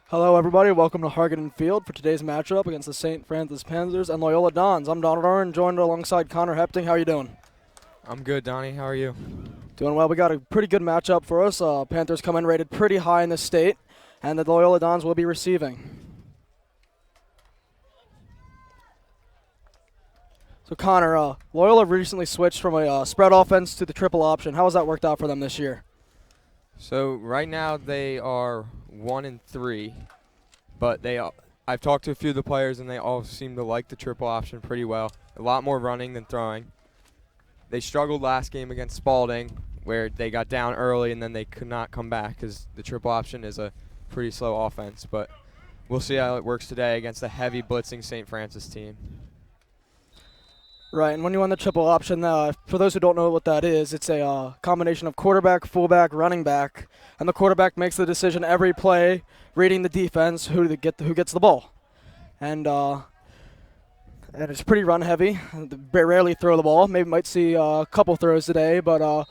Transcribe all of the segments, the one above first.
Hello, everybody. Welcome to Hargaden Field for today's matchup against the St. Francis Panthers and Loyola Dons. I'm Donald Oren, joined alongside Connor Hepting. How are you doing? I'm good, Donnie. How are you? Doing well. We got a pretty good matchup for us. Panthers come in rated pretty high in the state, and the Loyola Dons will be receiving. So, Connor, Loyola recently switched from a spread offense to the triple option. How has that worked out for them this year? So right now they are 1-3, but I've talked to a few of the players and they all seem to like the triple option pretty well. A lot more running than throwing. They struggled last game against Spalding, where they got down early and then they could not come back because the triple option is a pretty slow offense. But we'll see how it works today against a heavy blitzing St. Francis team. Right, and when you run the triple option, for those who don't know what that is, it's a combination of quarterback, fullback, running back, and the quarterback makes the decision every play, reading the defense, who gets the ball, and it's pretty run heavy. They rarely throw the ball. Maybe might see a couple throws today, but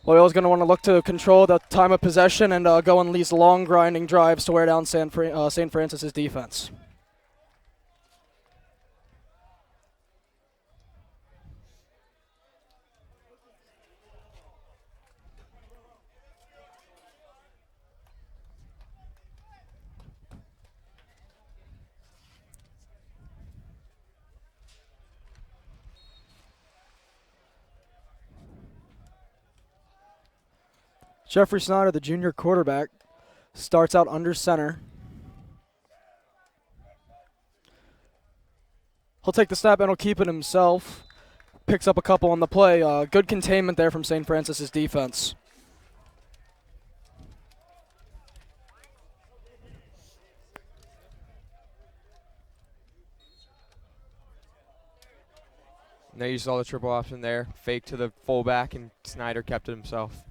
Loyola's going to want to look to control the time of possession and go on these long grinding drives to wear down St. Francis's defense. Jeffrey Snyder, the junior quarterback, starts out under center. He'll take the snap and he'll keep it himself. Picks up a couple on the play. Good containment there from St. Francis's defense. Now you saw the triple option there. Fake to the fullback and Snyder kept it himself.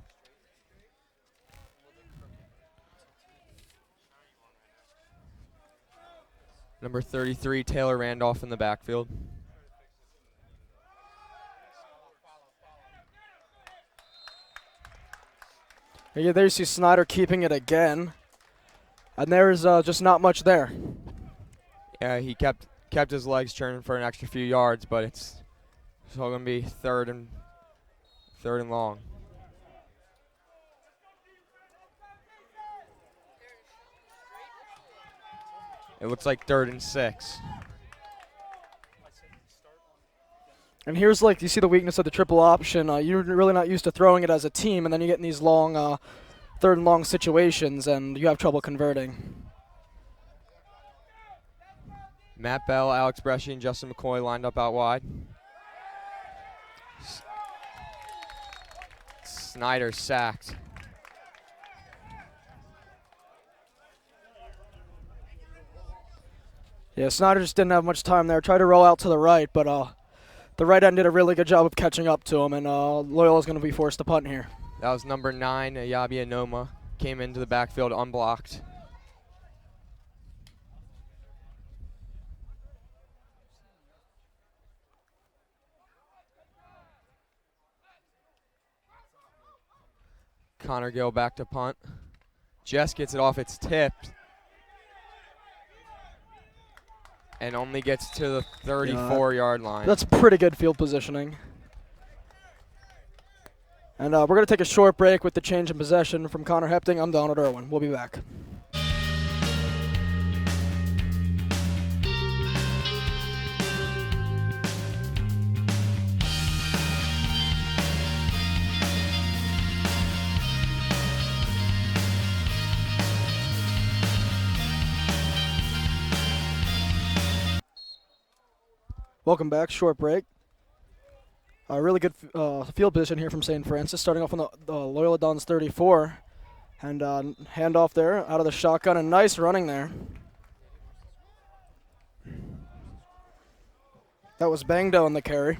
Number 33, Taylor Randolph in the backfield. Yeah, there you see Snyder keeping it again. And there's just not much there. Yeah, he kept his legs turning for an extra few yards, but it's all going to be third and long. It looks like 3rd and 6. And here's you see the weakness of the triple option. You're really not used to throwing it as a team, and then you get in these long 3rd and long situations, and you have trouble converting. Matt Bell, Alex Bresci, and Justin McCoy lined up out wide. Snyder sacked. Yeah, Snyder just didn't have much time there. Tried to roll out to the right, but the right end did a really good job of catching up to him, and Loyola's going to be forced to punt here. That was number 9, Ayabi Anoma. Came into the backfield unblocked. Connor Gill back to punt. Jess gets it off, it's tipped. And only gets to the 34-yard line. That's pretty good field positioning. And we're going to take a short break with the change in possession from Connor Hepting. I'm Donald Irwin. We'll be back. Welcome back. Short break. A really good field position here from St. Francis, starting off on the Loyola Dons 34. And handoff there out of the shotgun, and nice running there. That was Bangdo on the carry.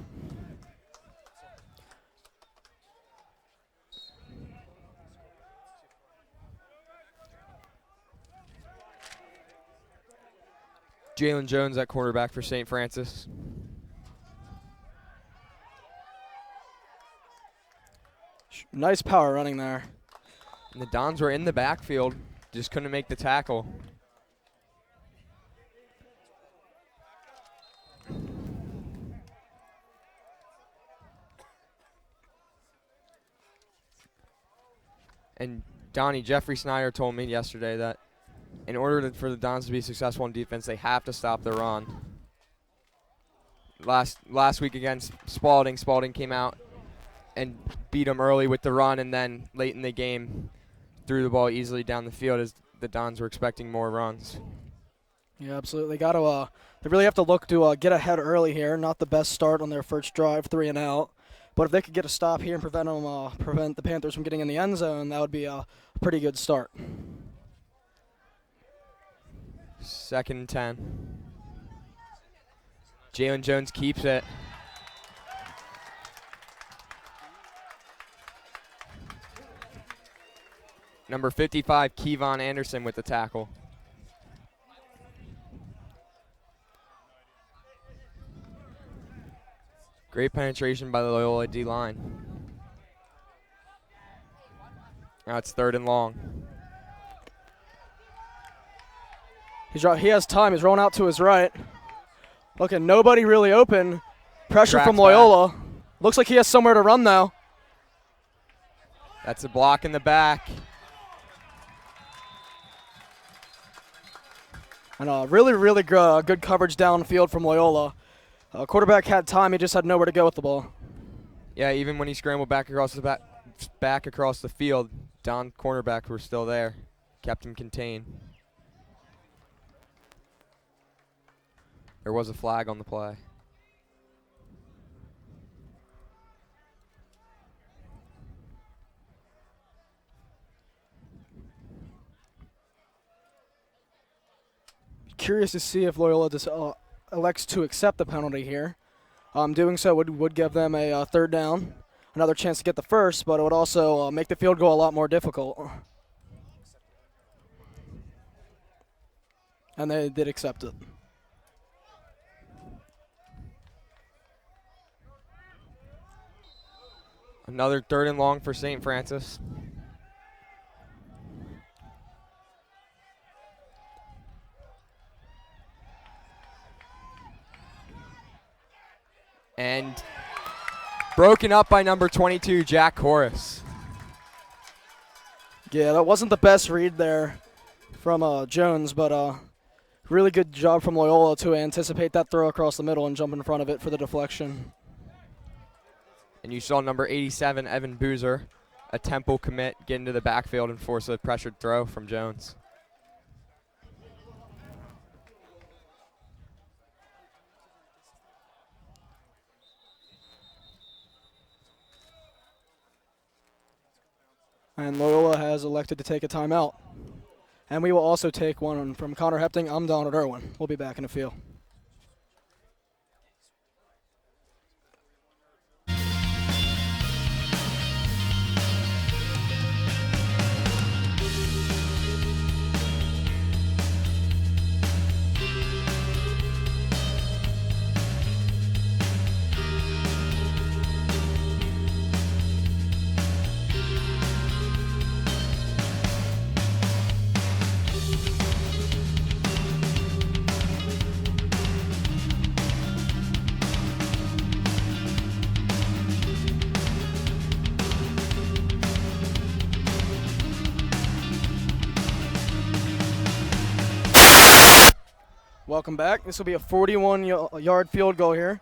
Jalen Jones at quarterback for St. Francis. Nice power running there. And the Dons were in the backfield, just couldn't make the tackle. And Donnie, Jeffrey Snyder told me yesterday that in order for the Dons to be successful in defense, they have to stop the run. Last week against Spalding came out and beat them early with the run, and then late in the game threw the ball easily down the field as the Dons were expecting more runs. Yeah, absolutely. They really have to look to get ahead early here. Not the best start on their first drive, 3 and out. But if they could get a stop here and prevent the Panthers from getting in the end zone, that would be a pretty good start. 2nd and 10. Jalen Jones keeps it. Number 55, Kevon Anderson with the tackle. Great penetration by the Loyola D-line. Now it's 3rd and long. He has time. He's rolling out to his right. Looking, nobody really open. Pressure Tracks from Loyola. Looks like he has somewhere to run now. That's a block in the back. And really good coverage downfield from Loyola. Quarterback had time. He just had nowhere to go with the ball. Yeah, even when he scrambled back across the field, Don cornerbacks were still there. Kept him contained. There was a flag on the play. Curious to see if Loyola elects to accept the penalty here. Doing so would give them a 3rd down, another chance to get the first, but it would also make the field goal a lot more difficult. And they did accept it. Another 3rd and long for St. Francis. And broken up by number 22, Jack Horace. Yeah, that wasn't the best read there from Jones, but really good job from Loyola to anticipate that throw across the middle and jump in front of it for the deflection. And you saw number 87, Evan Boozer, a Temple commit, get into the backfield and force a pressured throw from Jones. And Loyola has elected to take a timeout. And we will also take one from Connor Hepting. I'm Donald Irwin. We'll be back in a few. Welcome back. This will be a 41-yard field goal here.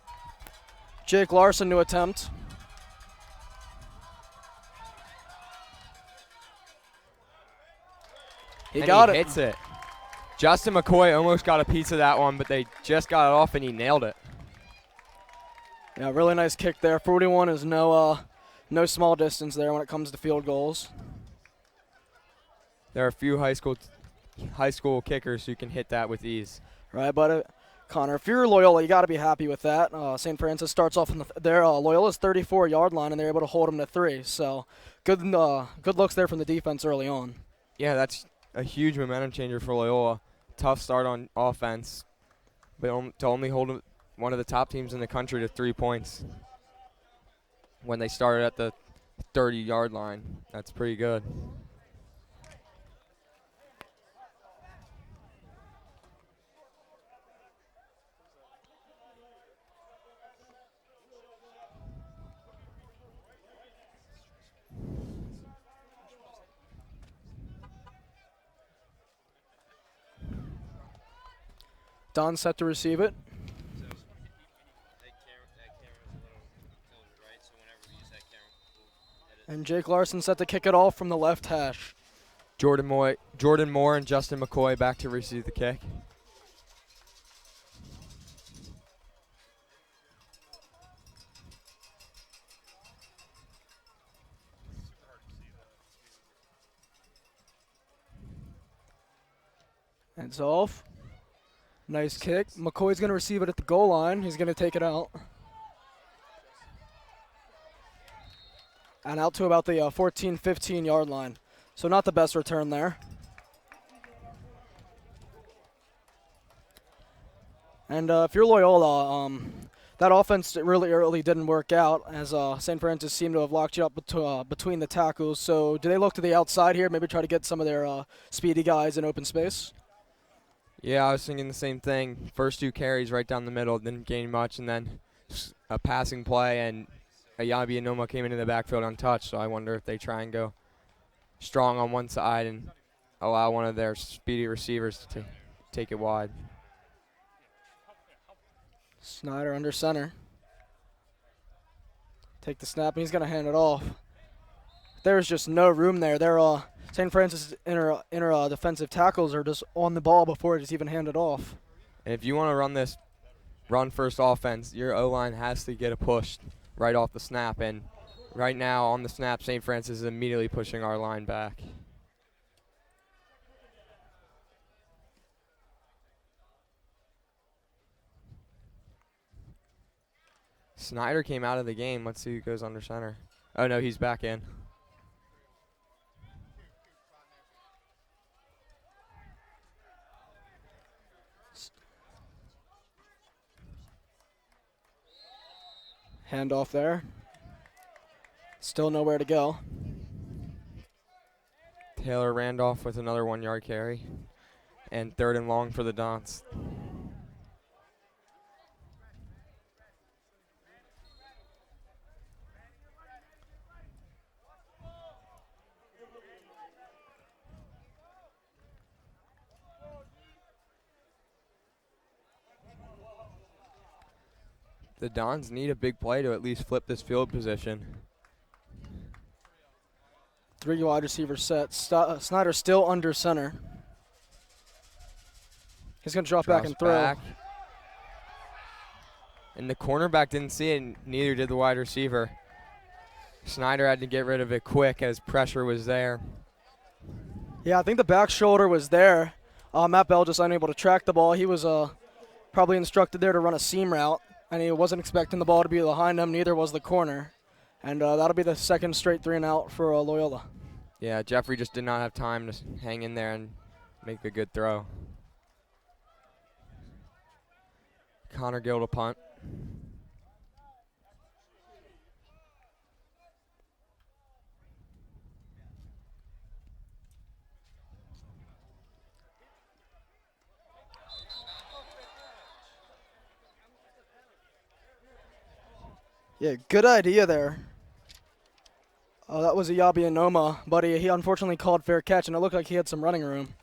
Jake Larson to attempt. He got it. Hits it. Justin McCoy almost got a piece of that one, but they just got it off and he nailed it. Yeah, really nice kick there. 41 is no small distance there when it comes to field goals. There are a few high school kickers who can hit that with ease. Right, but Connor, if you're Loyola, you got to be happy with that. St. Francis starts off in their Loyola's 34-yard line, and they're able to hold them to 3. So good looks there from the defense early on. Yeah, that's a huge momentum changer for Loyola. Tough start on offense, but to only hold one of the top teams in the country to 3 points when they started at the 30-yard line. That's pretty good. Don's set to receive it. And Jake Larson set to kick it off from the left hash. Jordan Moore and Justin McCoy back to receive the kick. And it's off. Nice kick. McCoy's going to receive it at the goal line. He's going to take it out. And out to about the 14, 15-yard line. So not the best return there. And if you're Loyola, that offense really didn't work out as St. Francis seemed to have locked you up between the tackles. So do they look to the outside here, maybe try to get some of their speedy guys in open space? Yeah, I was thinking the same thing. First 2 carries right down the middle, didn't gain much, and then a passing play, and Ayabi Anoma came into the backfield untouched, so I wonder if they try and go strong on one side and allow one of their speedy receivers to take it wide. Snyder under center. Take the snap, and he's going to hand it off. There's just no room there. St. Francis inner defensive tackles are just on the ball before it's even handed off. And if you want to run this run-first offense, your O-line has to get a push right off the snap. And right now on the snap, St. Francis is immediately pushing our line back. Snyder came out of the game. Let's see who goes under center. Oh, no, he's back in. Handoff there. Still nowhere to go. Taylor Randolph with another 1-yard carry. And 3rd and long for the Dons. The Dons need a big play to at least flip this field position. 3 wide receiver set. Snyder still under center. He's going to drop back and throw. Back. And the cornerback didn't see it, and neither did the wide receiver. Snyder had to get rid of it quick as pressure was there. Yeah, I think the back shoulder was there. Matt Bell just unable to track the ball. He was probably instructed there to run a seam route, and he wasn't expecting the ball to be behind him. Neither was the corner. And that'll be the second straight 3-and-out for Loyola. Yeah, Jeffrey just did not have time to hang in there and make a good throw. Connor Gill to punt. Yeah, good idea there. That was Ayabi Anoma, but he unfortunately called fair catch, and it looked like he had some running room.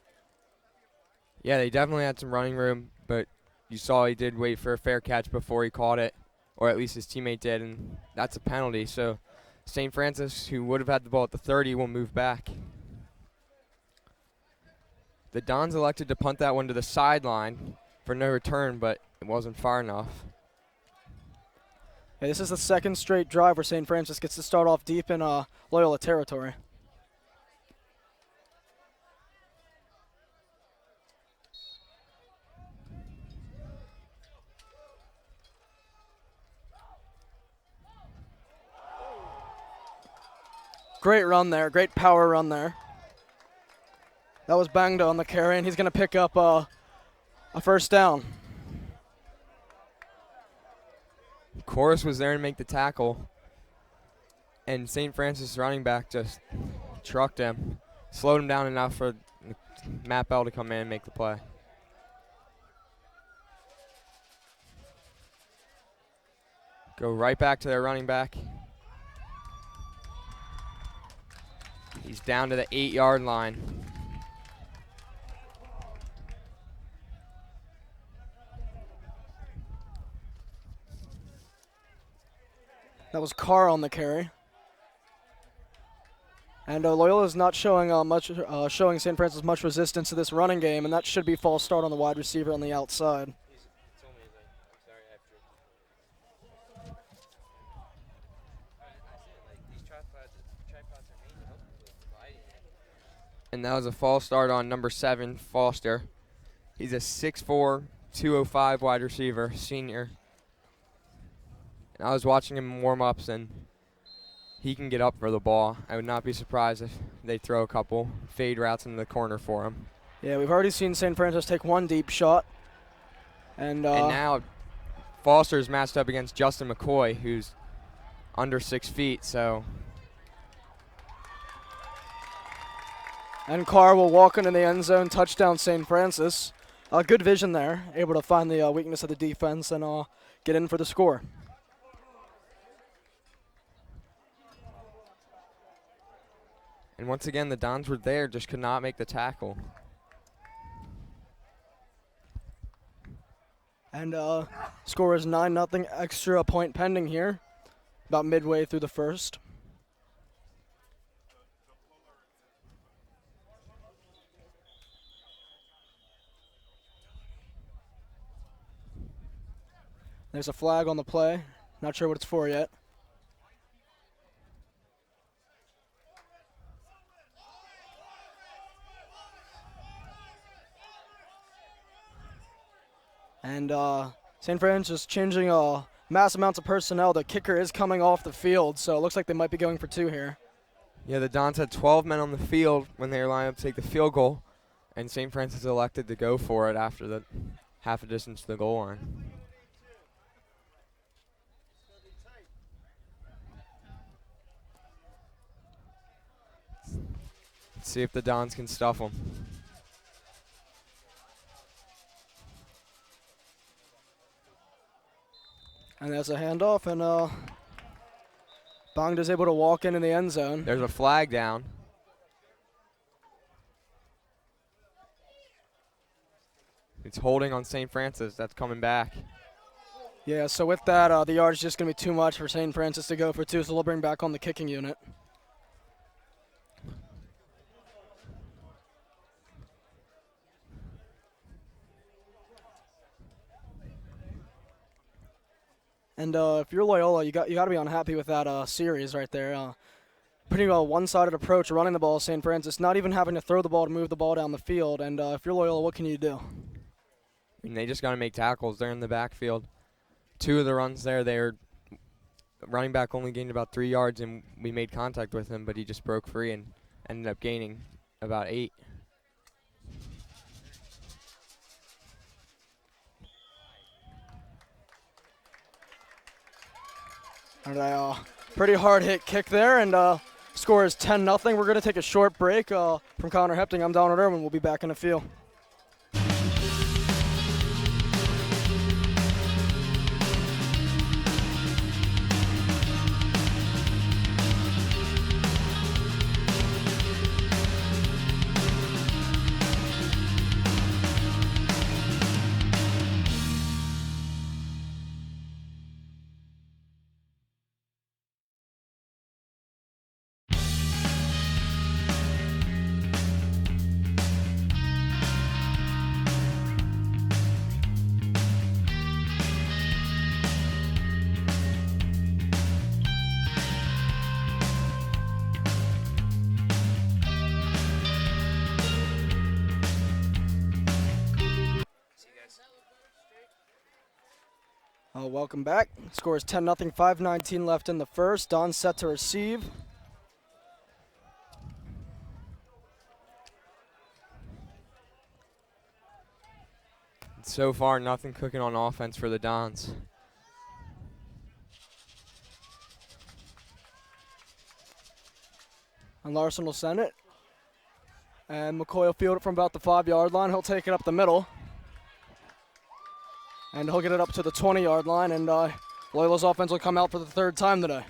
Yeah, they definitely had some running room, but you saw he did wait for a fair catch before he caught it, or at least his teammate did, and that's a penalty. So St. Francis, who would have had the ball at the 30, will move back. The Dons elected to punt that one to the sideline for no return, but it wasn't far enough. Yeah, this is the second straight drive where St. Francis gets to start off deep in Loyola territory. Great run there, great power run there. That was Bangda on the carry, and he's going to pick up a first down. Corus was there to make the tackle, and St. Francis running back just trucked him, slowed him down enough for Matt Bell to come in and make the play. Go right back to their running back. He's down to the 8-yard line. That was Carr on the carry. And Loyola is not showing showing St. Francis much resistance to this running game, and that should be false start on the wide receiver on the outside. And that was a false start on number 7, Foster. He's a 6'4", 205 wide receiver, senior. And I was watching him in warm-ups, and he can get up for the ball. I would not be surprised if they throw a couple fade routes in the corner for him. Yeah, we've already seen St. Francis take one deep shot. And now Foster is matched up against Justin McCoy, who's under 6 feet, so. And Carr will walk into the end zone, touchdown St. Francis. Good vision there, able to find the weakness of the defense and get in for the score. And once again, the Dons were there, just could not make the tackle. And score is 9-0, extra point pending here, about midway through the first. There's a flag on the play. Not sure what it's for yet. And St. Francis is changing mass amounts of personnel. The kicker is coming off the field, so it looks like they might be going for 2 here. Yeah, the Dons had 12 men on the field when they were lined up to take the field goal, and St. Francis elected to go for it after the half a distance to the goal line. Let's see if the Dons can stuff them. And there's a handoff, and Bongda's able to walk in the end zone. There's a flag down. It's holding on St. Francis. That's coming back. Yeah, so with that, the yard's just going to be too much for St. Francis to go for 2, so they'll bring back on the kicking unit. And if you're Loyola, you got to be unhappy with that series right there. Pretty one-sided approach, running the ball, St. Francis, not even having to throw the ball to move the ball down the field. And if you're Loyola, what can you do? And they just got to make tackles. They're in the backfield. 2 of the runs there, their running back only gained about 3 yards, and we made contact with him, but he just broke free and ended up gaining about 8. And a pretty hard hit kick there, and score is 10-0. We're going to take a short break from Connor Hepting. I'm Donald Irwin. We'll be back in the field. Welcome back. Score is 10-0, 5:19 left in the first. Don's set to receive. So far, nothing cooking on offense for the Dons. And Larson will send it. And McCoy will field it from about the 5-yard line. He'll take it up the middle. And he'll get it up to the 20-yard line, and Loyola's offense will come out for the 3rd time today.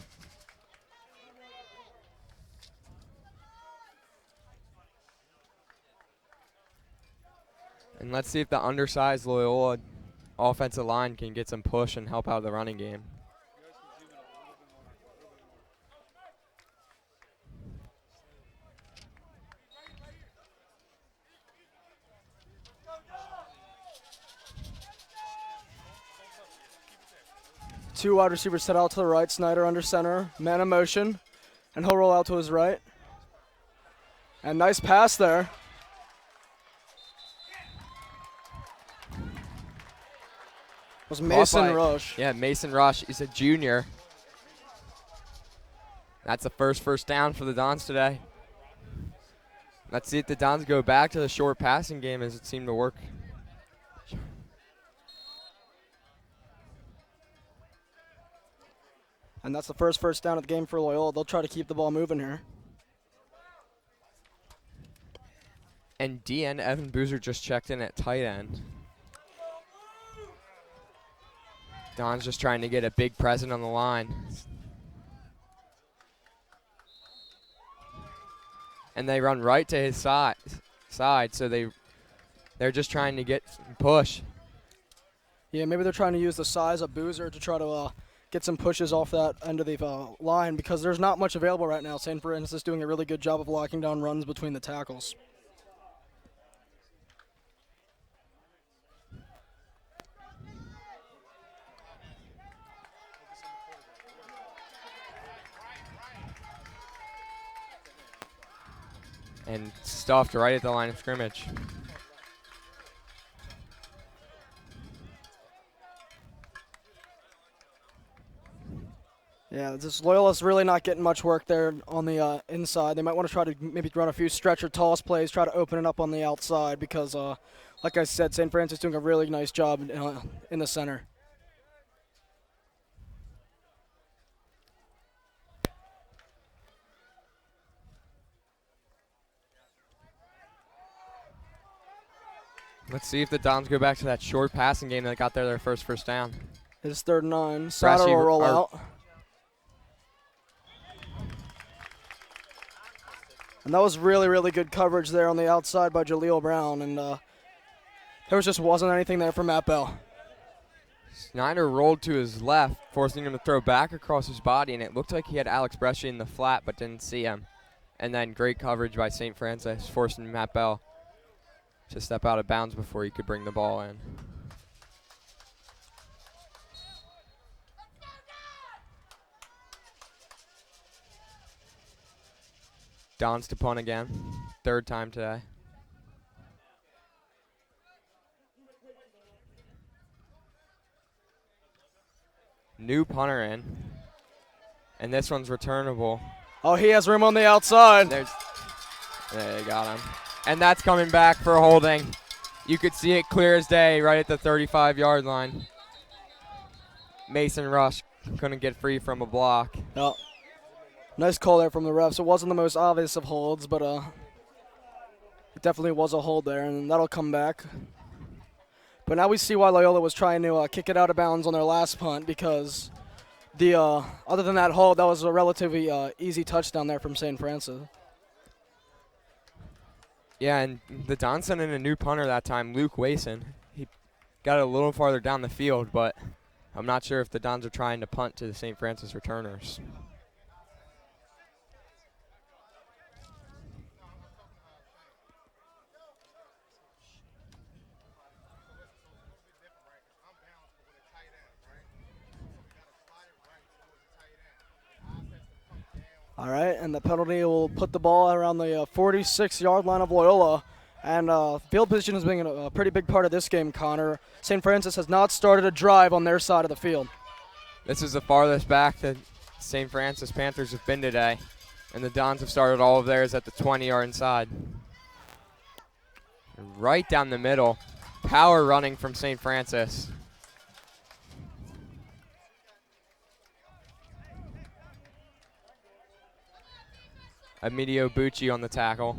And let's see if the undersized Loyola offensive line can get some push and help out the running game. two wide receivers set out to the right. Snyder under center, man in motion, and he'll roll out to his right. And nice pass there. Was Mason Rush. Yeah, Mason Rush. He's a junior. That's the first down for the Dons today. Let's see if the Dons go back to the short passing game as it seemed to work. And that's the first down of the game for Loyola. They'll try to keep the ball moving here. And DN Evan Boozer just checked in at tight end. Don's just trying to get a big present on the line. And they run right to his side, so they're just trying to get some push. Yeah, maybe they're trying to use the size of Boozer to try to get some pushes off that end of the line because there's not much available right now. St. Francis is doing a really good job of locking down runs between the tackles. And stuffed right at the line of scrimmage. Yeah, Loyola's really not getting much work there on the inside. They might want to try to maybe run a few stretch or toss plays, try to open it up on the outside because, like I said, St. Francis is doing a really nice job in the center. Let's see if the Dons go back to that short passing game that got their first down. It's 3rd and 9. Sauter will roll out. And that was really, really good coverage there on the outside by Jaleel Brown. And there just wasn't anything there for Matt Bell. Snyder rolled to his left, forcing him to throw back across his body, and it looked like he had Alex Brescia in the flat but didn't see him. And then great coverage by St. Francis, forcing Matt Bell to step out of bounds before he could bring the ball in. Dons to punt again, 3rd time today. New punter in, and this one's returnable. Oh, he has room on the outside. There you got him. And that's coming back for holding. You could see it clear as day right at the 35-yard line. Mason Rush couldn't get free from a block. Yep. Nice call there from the refs. It wasn't the most obvious of holds, but it definitely was a hold there, and that'll come back. But now we see why Loyola was trying to kick it out of bounds on their last punt because other than that hold, that was a relatively easy touchdown there from St. Francis. Yeah, and the Dons sent in a new punter that time, Luke Wason. He got it a little farther down the field, but I'm not sure if the Dons are trying to punt to the St. Francis returners. All right, and the penalty will put the ball around the 46-yard line of Loyola. And field position has been a pretty big part of this game, Connor. St. Francis has not started a drive on their side of the field. This is the farthest back that St. Francis Panthers have been today. And the Dons have started all of theirs at the 20-yard side. Right down the middle. Power running from St. Francis. Emidio Bucci on the tackle.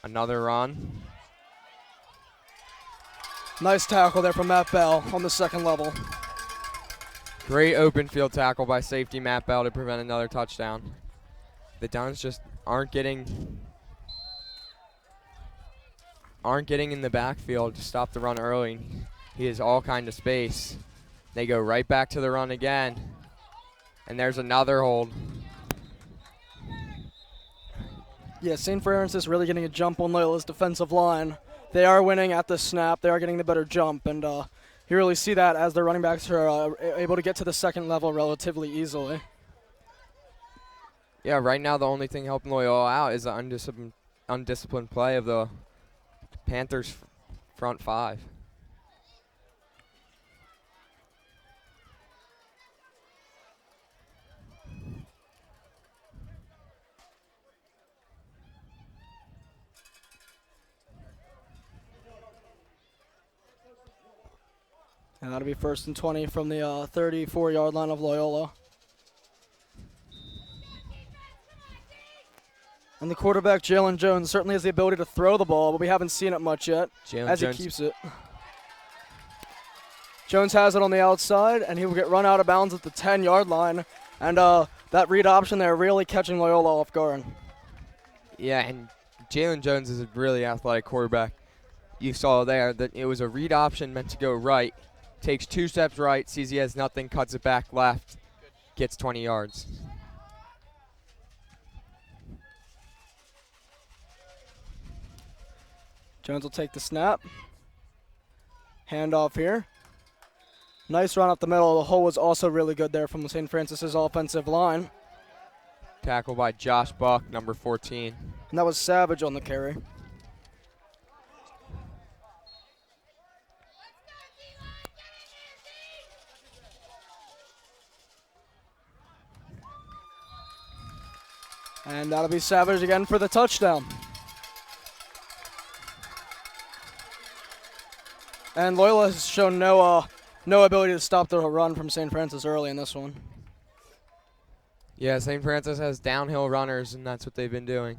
Another run. Nice tackle there from Matt Bell on the second level. Great open field tackle by safety Matt Bell to prevent another touchdown. The Dons just aren't getting in the backfield to stop the run early. He has all kind of space. They go right back to the run again. And there's another hold. Yeah, St. Francis really getting a jump on Loyola's defensive line. They are winning at the snap. They are getting the better jump, and you really see that as their running backs are able to get to the second level relatively easily. Yeah, right now the only thing helping Loyola out is the undisciplined play of the Panthers front five. And that'll be 1st and 20 from the 34-yard line of Loyola. And the quarterback, Jalen Jones, certainly has the ability to throw the ball, but we haven't seen it much yet as he keeps it. Jones has it on the outside, and he will get run out of bounds at the 10-yard line. And that read option there really catching Loyola off guard. Yeah, and Jalen Jones is a really athletic quarterback. You saw there that it was a read option meant to go right. Takes 2 steps right, sees he has nothing, cuts it back left, gets 20 yards. Jones will take the snap. Handoff here. Nice run up the middle. The hole was also really good there from St. Francis's offensive line. Tackle by Josh Buck, number 14. And that was Savage on the carry. And that'll be Savage again for the touchdown. And Loyola has shown no ability to stop the run from St. Francis early in this one. Yeah, St. Francis has downhill runners, and that's what they've been doing.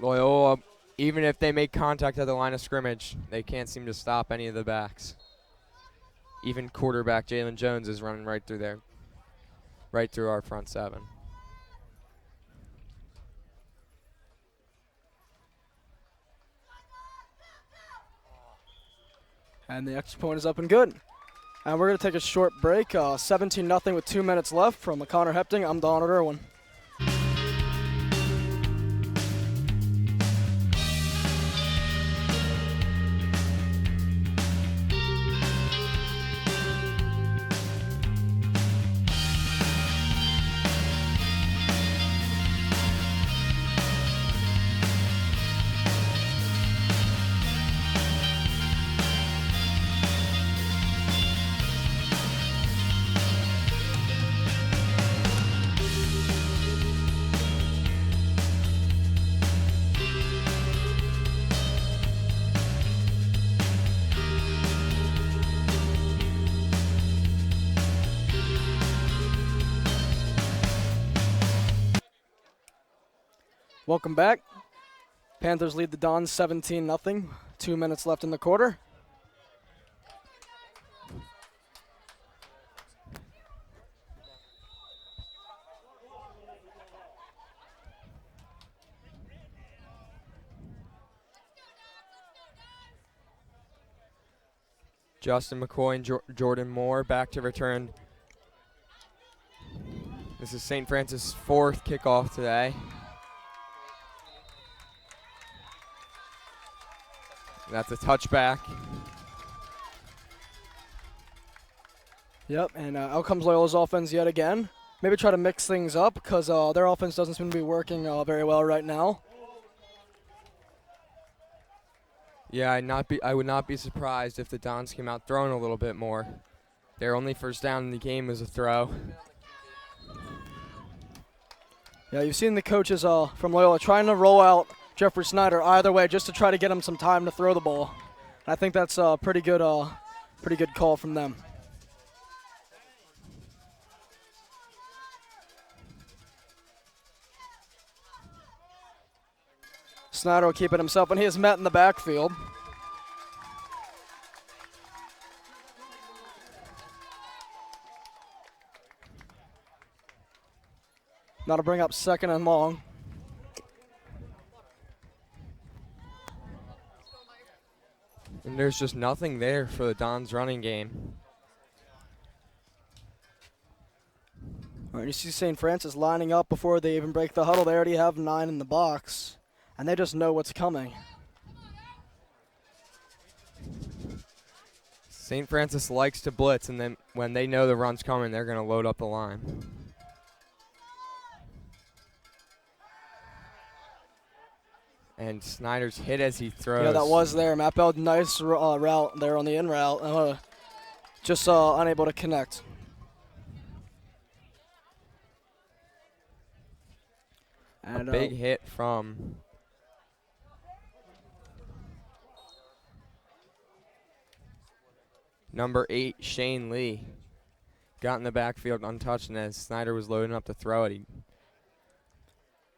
Loyola, even if they make contact at the line of scrimmage, they can't seem to stop any of the backs. Even quarterback Jalen Jones is running right through there, right through our front seven. And the extra point is up and good. And we're going to take a short break. 17-0 with 2 minutes left. From Connor Hepting, I'm Donald Irwin. Welcome back. Panthers lead the Dons 17-0. 2 minutes left in the quarter. Justin McCoy and Jordan Moore back to return. This is St. Francis' 4th kickoff today. That's a touchback. Yep, and out comes Loyola's offense yet again. Maybe try to mix things up because their offense doesn't seem to be working very well right now. Yeah, I would not be surprised if the Dons came out throwing a little bit more. Their only first down in the game was a throw. Yeah, you've seen the coaches from Loyola trying to roll out Jeffrey Snyder either way just to try to get him some time to throw the ball. And I think that's a pretty good call from them. Snyder will keep it himself, and he is met in the backfield. Now to bring up 2nd and long. And there's just nothing there for the Dons running game. All right, you see St. Francis lining up before they even break the huddle. They already have 9 in the box, and they just know what's coming. St. Francis likes to blitz, and then when they know the run's coming, they're going to load up the line. And Snyder's hit as he throws. Yeah, that was there. Matt Bell, nice route there on the in route. Just unable to connect. And a big hit from number 8, Shane Lee. Got in the backfield untouched, and as Snyder was loading up to throw it, he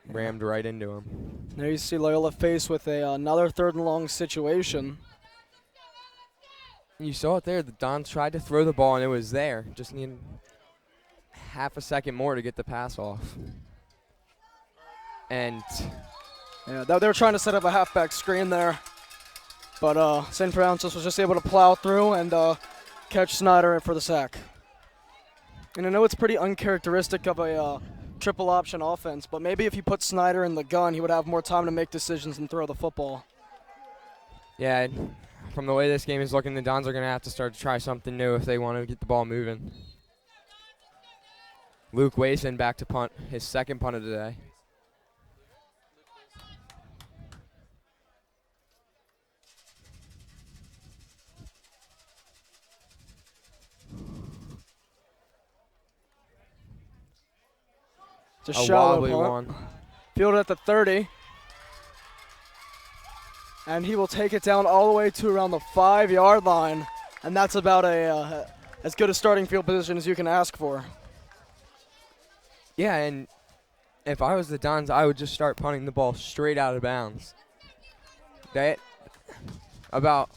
rammed right into him. There you see Loyola faced with another 3rd and long situation. You saw it there. The Dons tried to throw the ball, and it was there. Just needed half a second more to get the pass off. And yeah, they were trying to set up a halfback screen there, but St. Francis was just able to plow through and catch Snyder for the sack. And I know it's pretty uncharacteristic of a triple option offense, but maybe if you put Snyder in the gun, he would have more time to make decisions and throw the football. Yeah, from the way this game is looking, the Dons are going to have to start to try something new if they want to get the ball moving. Luke Wason back to punt, his 2nd punt of the day. It's a shallow wobbly punt. one. Fielded at the 30. And he will take it down all the way to around the 5-yard line. And that's about as good a starting field position as you can ask for. Yeah, and if I was the Dons, I would just start punting the ball straight out of bounds. That about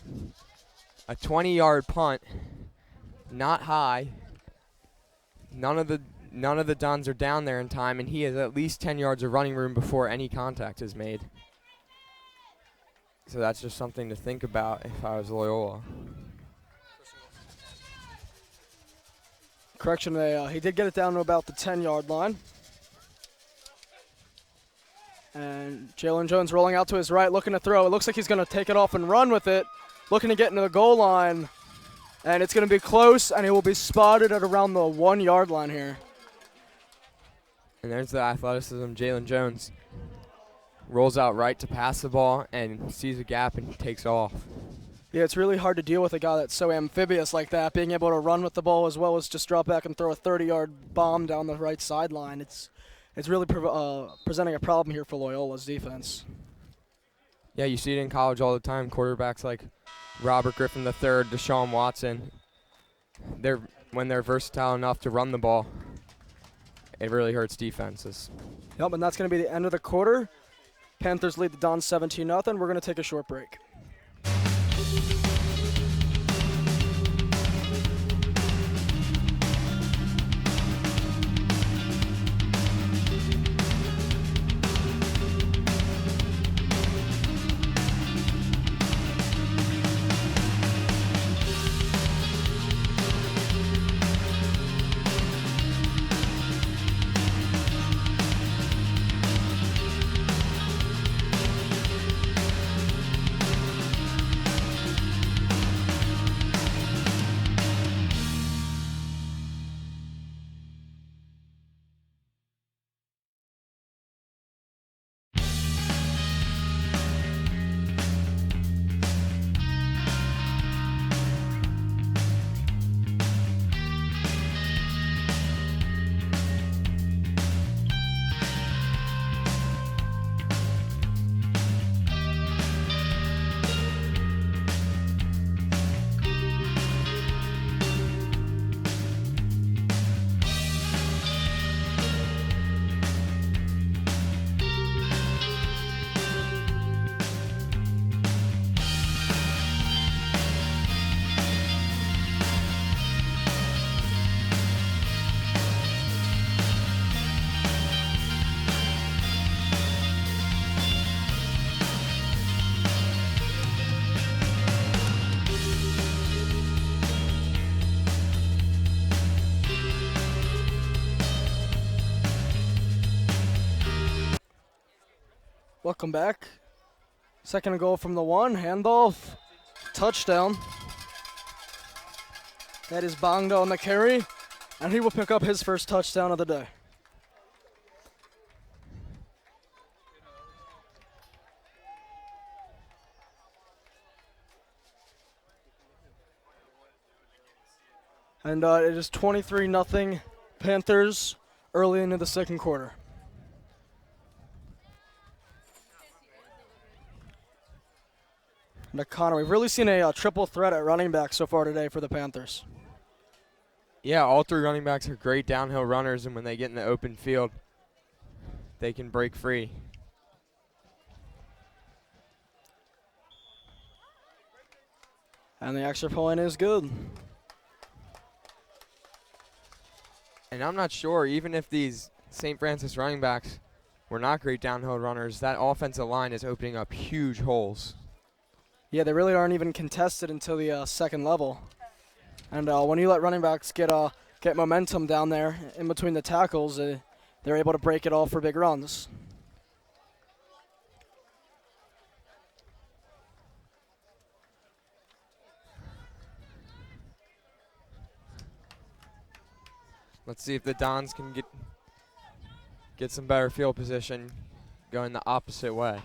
a 20-yard punt, not high. None of the Dons are down there in time, and he has at least 10 yards of running room before any contact is made. So that's just something to think about if I was Loyola. Correction, he did get it down to about the 10-yard line. And Jalen Jones rolling out to his right, looking to throw. It looks like he's going to take it off and run with it, looking to get into the goal line. And it's going to be close, and he will be spotted at around the 1-yard line here. And there's the athleticism. Jalen Jones rolls out right to pass the ball and sees a gap and takes off. Yeah, it's really hard to deal with a guy that's so amphibious like that, being able to run with the ball as well as just drop back and throw a 30-yard bomb down the right sideline. It's really presenting a problem here for Loyola's defense. Yeah, you see it in college all the time. Quarterbacks like Robert Griffin III, Deshaun Watson, when they're versatile enough to run the ball, it really hurts defenses. Yep, and that's going to be the end of the quarter. Panthers lead the Dons 17-0. We're going to take a short break. Welcome back. Second and goal from the 1. Handoff. Touchdown. That is Bongdo on the carry. And he will pick up his first touchdown of the day. And it is 23-0 Panthers early into the second quarter. And Connor, we've really seen a triple threat at running back so far today for the Panthers. Yeah, all three running backs are great downhill runners, and when they get in the open field, they can break free. And the extra point is good. And I'm not sure, even if these St. Francis running backs were not great downhill runners, that offensive line is opening up huge holes. Yeah, they really aren't even contested until the second level. And when you let running backs get momentum down there in between the tackles, they're able to break it all for big runs. Let's see if the Dons can get some better field position going the opposite way.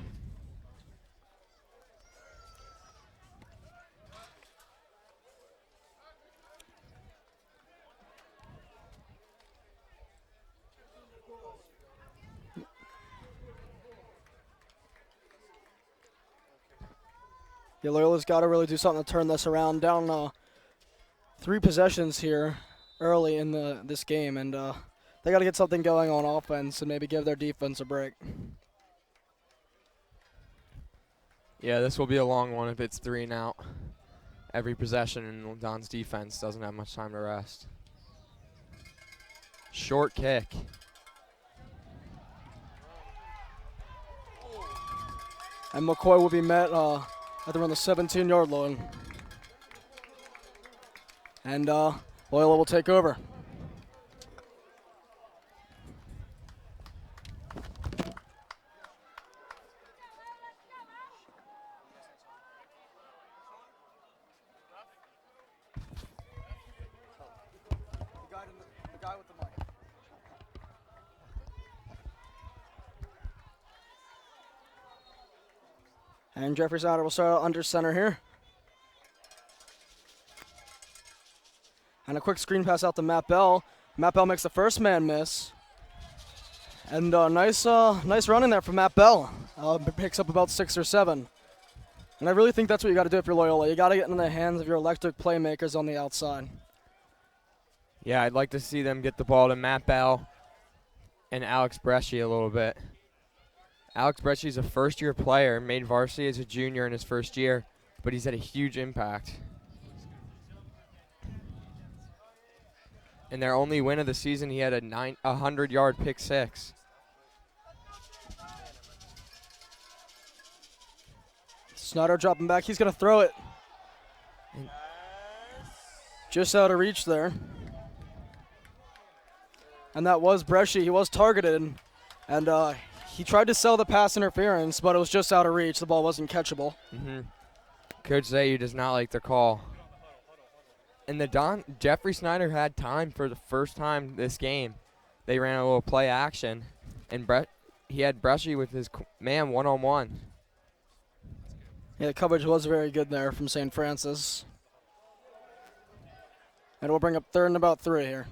Yeah, Loyola's got to really do something to turn this around. Down 3 possessions here early in this game, and they got to get something going on offense and maybe give their defense a break. Yeah, this will be a long one if it's 3 and out. Every possession, and Don's defense doesn't have much time to rest. Short kick. And McCoy will be met at around the 17-yard line. And Loyola will take over. The guy with the mic. And Jeffrey Snyder will start out under center here. And a quick screen pass out to Matt Bell. Matt Bell makes the first man miss. And nice run in there from Matt Bell. Picks up about 6 or 7. And I really think that's what you got to do if you're Loyola. You got to get in the hands of your electric playmakers on the outside. Yeah, I'd like to see them get the ball to Matt Bell and Alex Bresci a little bit. Alex Bresci is a first-year player, made varsity as a junior in his first year, but he's had a huge impact. In their only win of the season, he had a 100-yard pick 6. Snyder dropping back. He's going to throw it. Just out of reach there. And that was Bresci. He was targeted. And he tried to sell the pass interference, but it was just out of reach. The ball wasn't catchable. Coach Zayu does not like the call. And Jeffrey Snyder had time for the first time this game. They ran a little play action, and he had Bresci with his man one-on-one. Yeah, the coverage was very good there from St. Francis. And we'll bring up 3rd and about 3 here.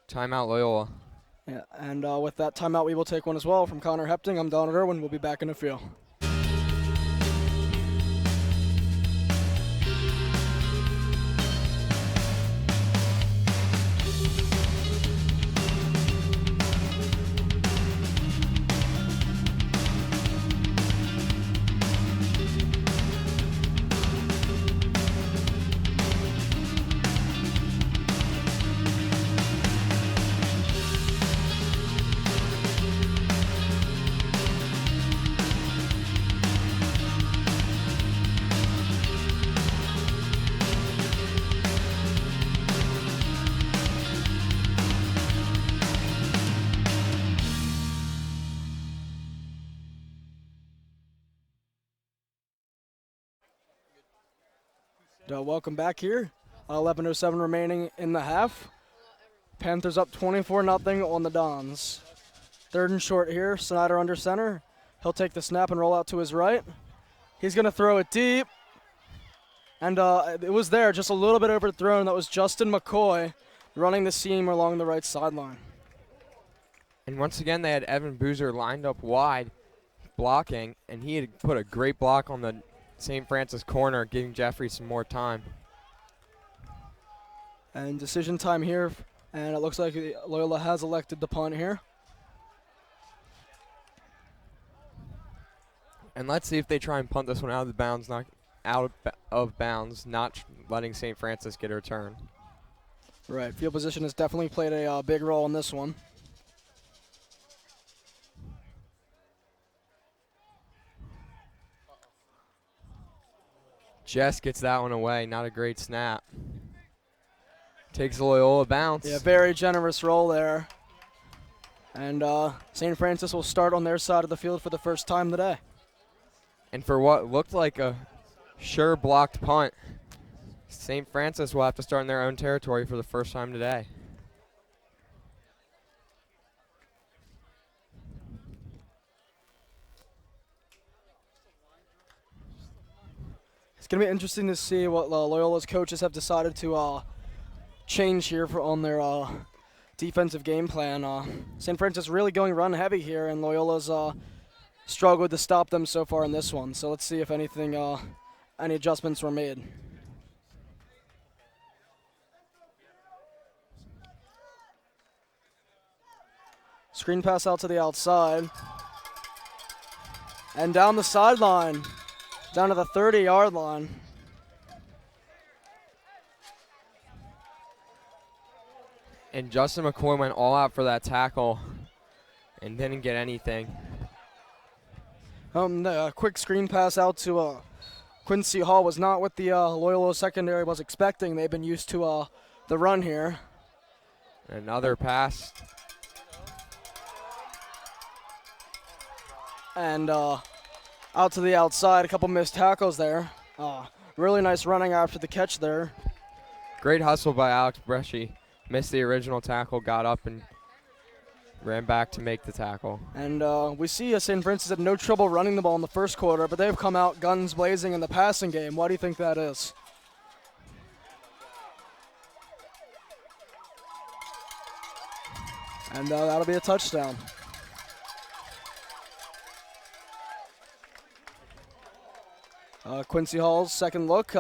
Timeout Loyola. Yeah, and with that timeout, we will take one as well from Connor Hepting. I'm Donald Irwin. We'll be back in a few. Welcome back here. 11:07 remaining in the half. Panthers up 24-0 on the Dons. Third and short here. Snyder under center. He'll take the snap and roll out to his right. He's going to throw it deep. And it was there, just a little bit overthrown. That was Justin McCoy running the seam along the right sideline. And once again, they had Evan Boozer lined up wide, blocking, and he had put a great block on the St. Francis corner, giving Jeffrey some more time. And decision time here, and it looks like Loyola has elected to punt here. And let's see if they try and punt this one out of bounds, not letting St. Francis get a return. Right, field position has definitely played a big role in this one. Jess gets that one away, not a great snap. Takes a Loyola bounce. Yeah, very generous roll there. And St. Francis will start on their side of the field for the first time today. And for what looked like a sure blocked punt, St. Francis will have to start in their own territory for the first time today. It's going to be interesting to see what Loyola's coaches have decided to change here on their defensive game plan. St. Francis really going run heavy here, and Loyola's struggled to stop them so far in this one. So let's see if any adjustments were made. Screen pass out to the outside. And down the sideline, down to the 30-yard line. And Justin McCoy went all out for that tackle and didn't get anything. The quick screen pass out to Quincy Hall was not what the Loyola secondary was expecting. They've been used to the run here. Another pass. And out to the outside, a couple missed tackles there. Really nice running after the catch there. Great hustle by Alex Bresci. Missed the original tackle, got up and ran back to make the tackle. And we see St. Francis had no trouble running the ball in the first quarter, but they've come out guns blazing in the passing game. Why do you think that is? And that'll be a touchdown. Quincy Hall's second look,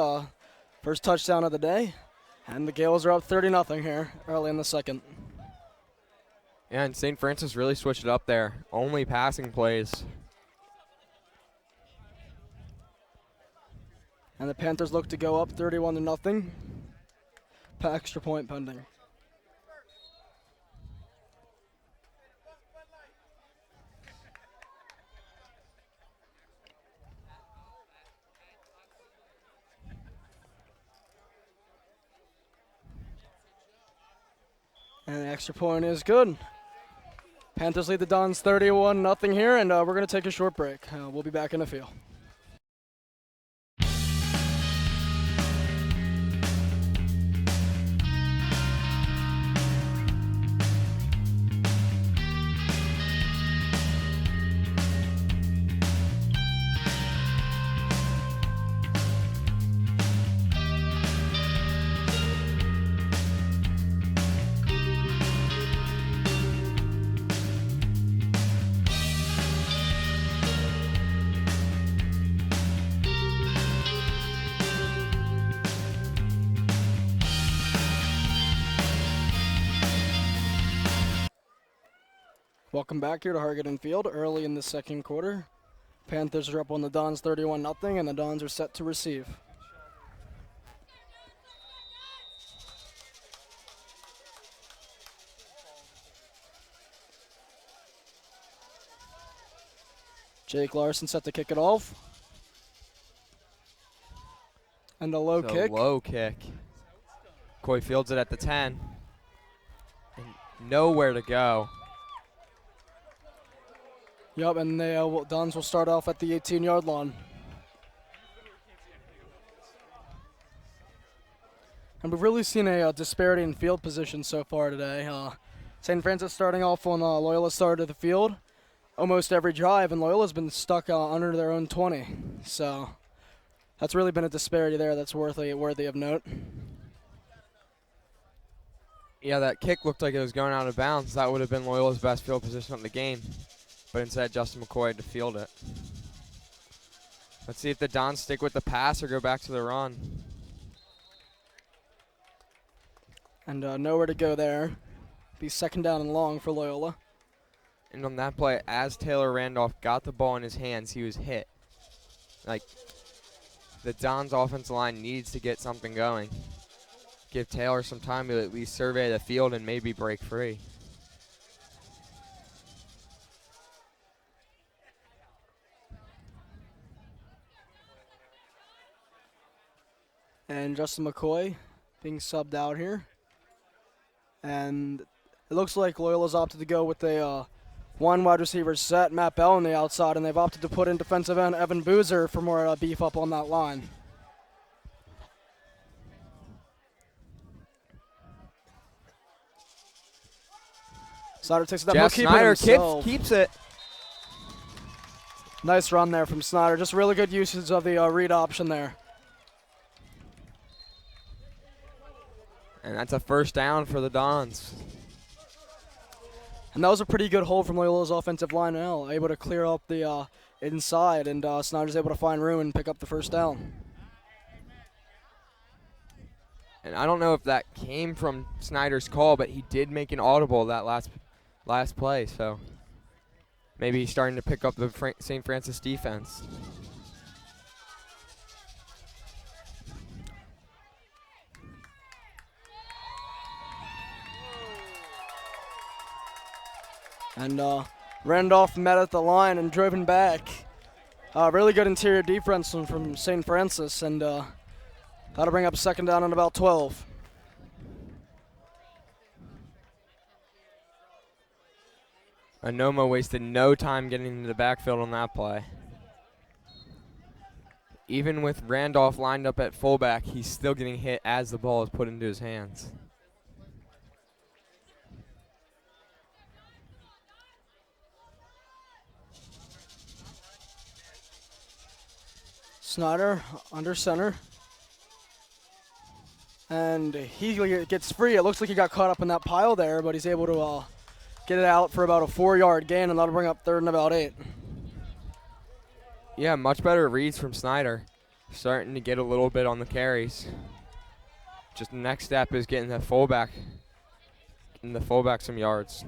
first touchdown of the day. And the Gales are up 30-0 here early in the second. Yeah, and St. Francis really switched it up there. Only passing plays. And the Panthers look to go up 31-0. Extra point pending. And the extra point is good. Panthers lead the Dons 31-0 here, and we're going to take a short break. We'll be back in the field. Welcome back here to Hargaden Field early in the second quarter. Panthers are up on the Dons 31-0, and the Dons are set to receive. Jake Larson set to kick it off. And a low kick. Low kick. Coy fields it at the 10. And nowhere to go. Yep, and the Dons will start off at the 18-yard line. And we've really seen a disparity in field position so far today. St. Francis starting off on Loyola's side of the field almost every drive, and Loyola's been stuck under their own 20. So that's really been a disparity there that's worthy of note. Yeah, that kick looked like it was going out of bounds. That would have been Loyola's best field position of the game. But instead, Justin McCoy had to field it. Let's see if the Dons stick with the pass or go back to the run. And nowhere to go there. Be second down and long for Loyola. And on that play, as Taylor Randolph got the ball in his hands, he was hit. Like, the Dons offensive line needs to get something going. Give Taylor some time to at least survey the field and maybe break free. And Justin McCoy being subbed out here. And it looks like Loyola's opted to go with a one wide receiver set, Matt Bell on the outside, and they've opted to put in defensive end Evan Boozer for more beef up on that line. Snyder takes it up. Jeff Snyder keeps it. Nice run there from Snyder. Just really good usage of the read option there. And that's a first down for the Dons. And that was a pretty good hold from Loyola's offensive line now, able to clear up the inside, and Snyder's able to find room and pick up the first down. And I don't know if that came from Snyder's call, but he did make an audible that last play, so maybe he's starting to pick up the St. Francis defense. And Randolph met at the line and driven back. Really good interior defense from St. Francis, and that'll bring up second down and about 12. Anoma wasted no time getting into the backfield on that play. Even with Randolph lined up at fullback, he's still getting hit as the ball is put into his hands. Snyder under center. And he gets free. It looks like he got caught up in that pile there, but he's able to get it out for about a 4-yard gain, and that'll bring up third and about 8. Yeah, much better reads from Snyder. Starting to get a little bit on the carries. Just the next step is getting the fullback some yards.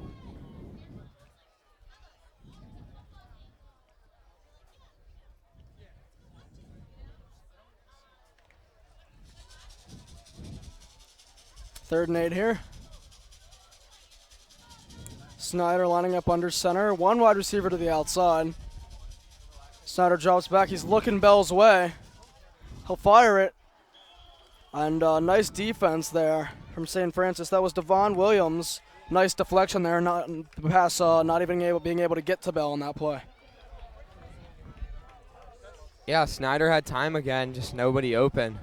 Third and 8 here. Snyder lining up under center. One wide receiver to the outside. Snyder drops back. He's looking Bell's way. He'll fire it. And nice defense there from St. Francis. That was Devon Williams. Nice deflection there. Not the pass. Not even being able to get to Bell on that play. Yeah, Snyder had time again. Just nobody open.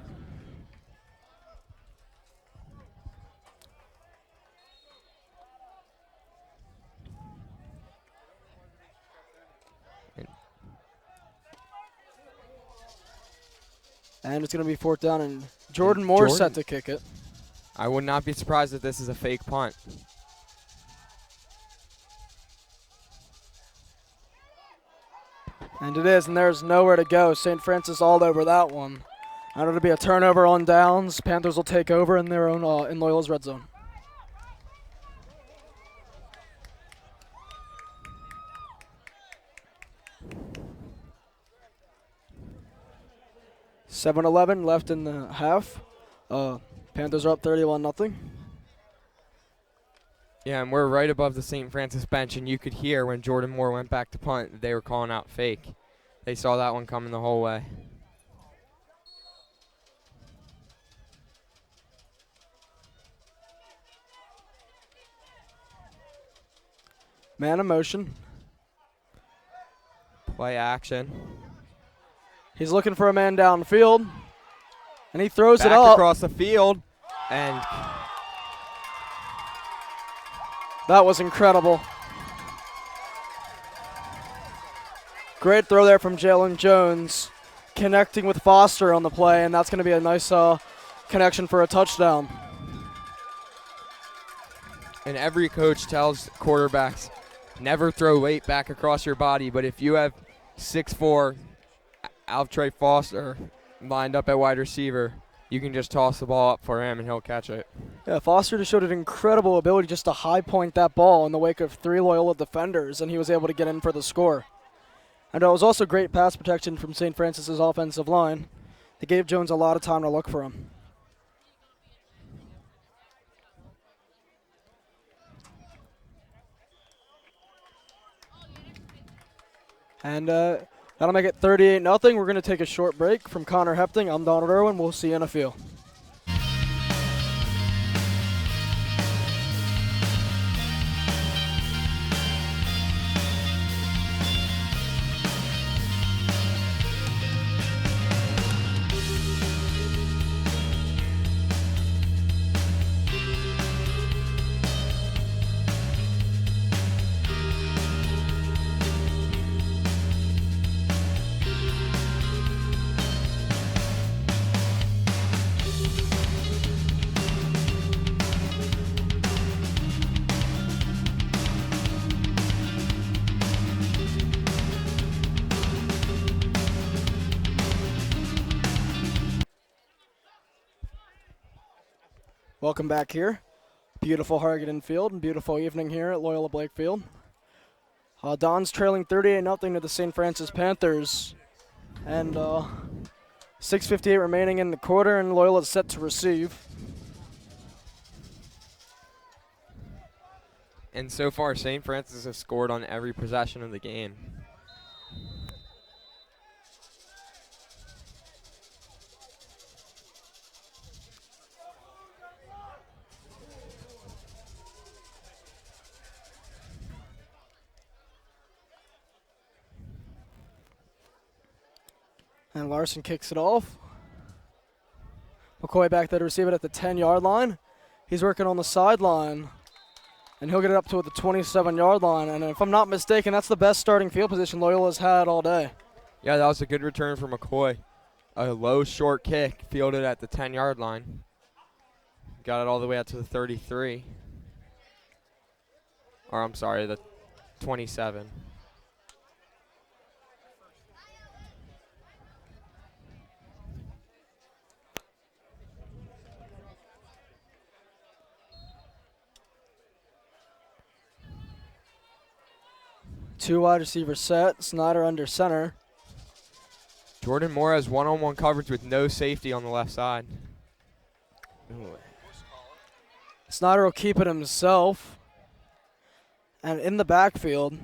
And it's going to be fourth down, and Jordan Moore set to kick it. I would not be surprised if this is a fake punt. And it is, and there's nowhere to go. St. Francis all over that one. And it'll be a turnover on downs. Panthers will take over in their own in Loyola's red zone. .7-11 left in the half. Panthers are up 31-0. Yeah, and we're right above the St. Francis bench, and you could hear when Jordan Moore went back to punt that they were calling out fake. They saw that one coming the whole way. Man in motion. Play action. He's looking for a man downfield, and he throws Back it up. across the field, And that was incredible. Great throw there from Jalen Jones, connecting with Foster on the play, and that's going to be a nice connection for a touchdown. And every coach tells quarterbacks, never throw weight back across your body, but if you have 6'4" Altrey Foster lined up at wide receiver, you can just toss the ball up for him and he'll catch it. Yeah, Foster just showed an incredible ability just to high point that ball in the wake of 3 Loyola defenders, and he was able to get in for the score. And it was also great pass protection from St. Francis's offensive line. They gave Jones a lot of time to look for him. And that'll make it 38-0. We're going to take a short break. From Connor Hepting, I'm Donald Irwin. We'll see you in a few. Welcome back here. Beautiful Hargaden Field and beautiful evening here at Loyola Blakefield. Don's trailing 38-0 to the St. Francis Panthers. And 6:58 remaining in the quarter, and Loyola's set to receive. And so far, St. Francis has scored on every possession of the game. And Larson kicks it off. McCoy back there to receive it at the 10-yard line. He's working on the sideline. And he'll get it up to the 27-yard line. And if I'm not mistaken, that's the best starting field position Loyola's had all day. Yeah, that was a good return for McCoy. A low, short kick fielded at the 10-yard line. Got it all the way out to the 33. Or, I'm sorry, the 27. Two wide receivers set. Snyder under center. Jordan Moore has one-on-one coverage with no safety on the left side. Snyder will keep it himself. And in the backfield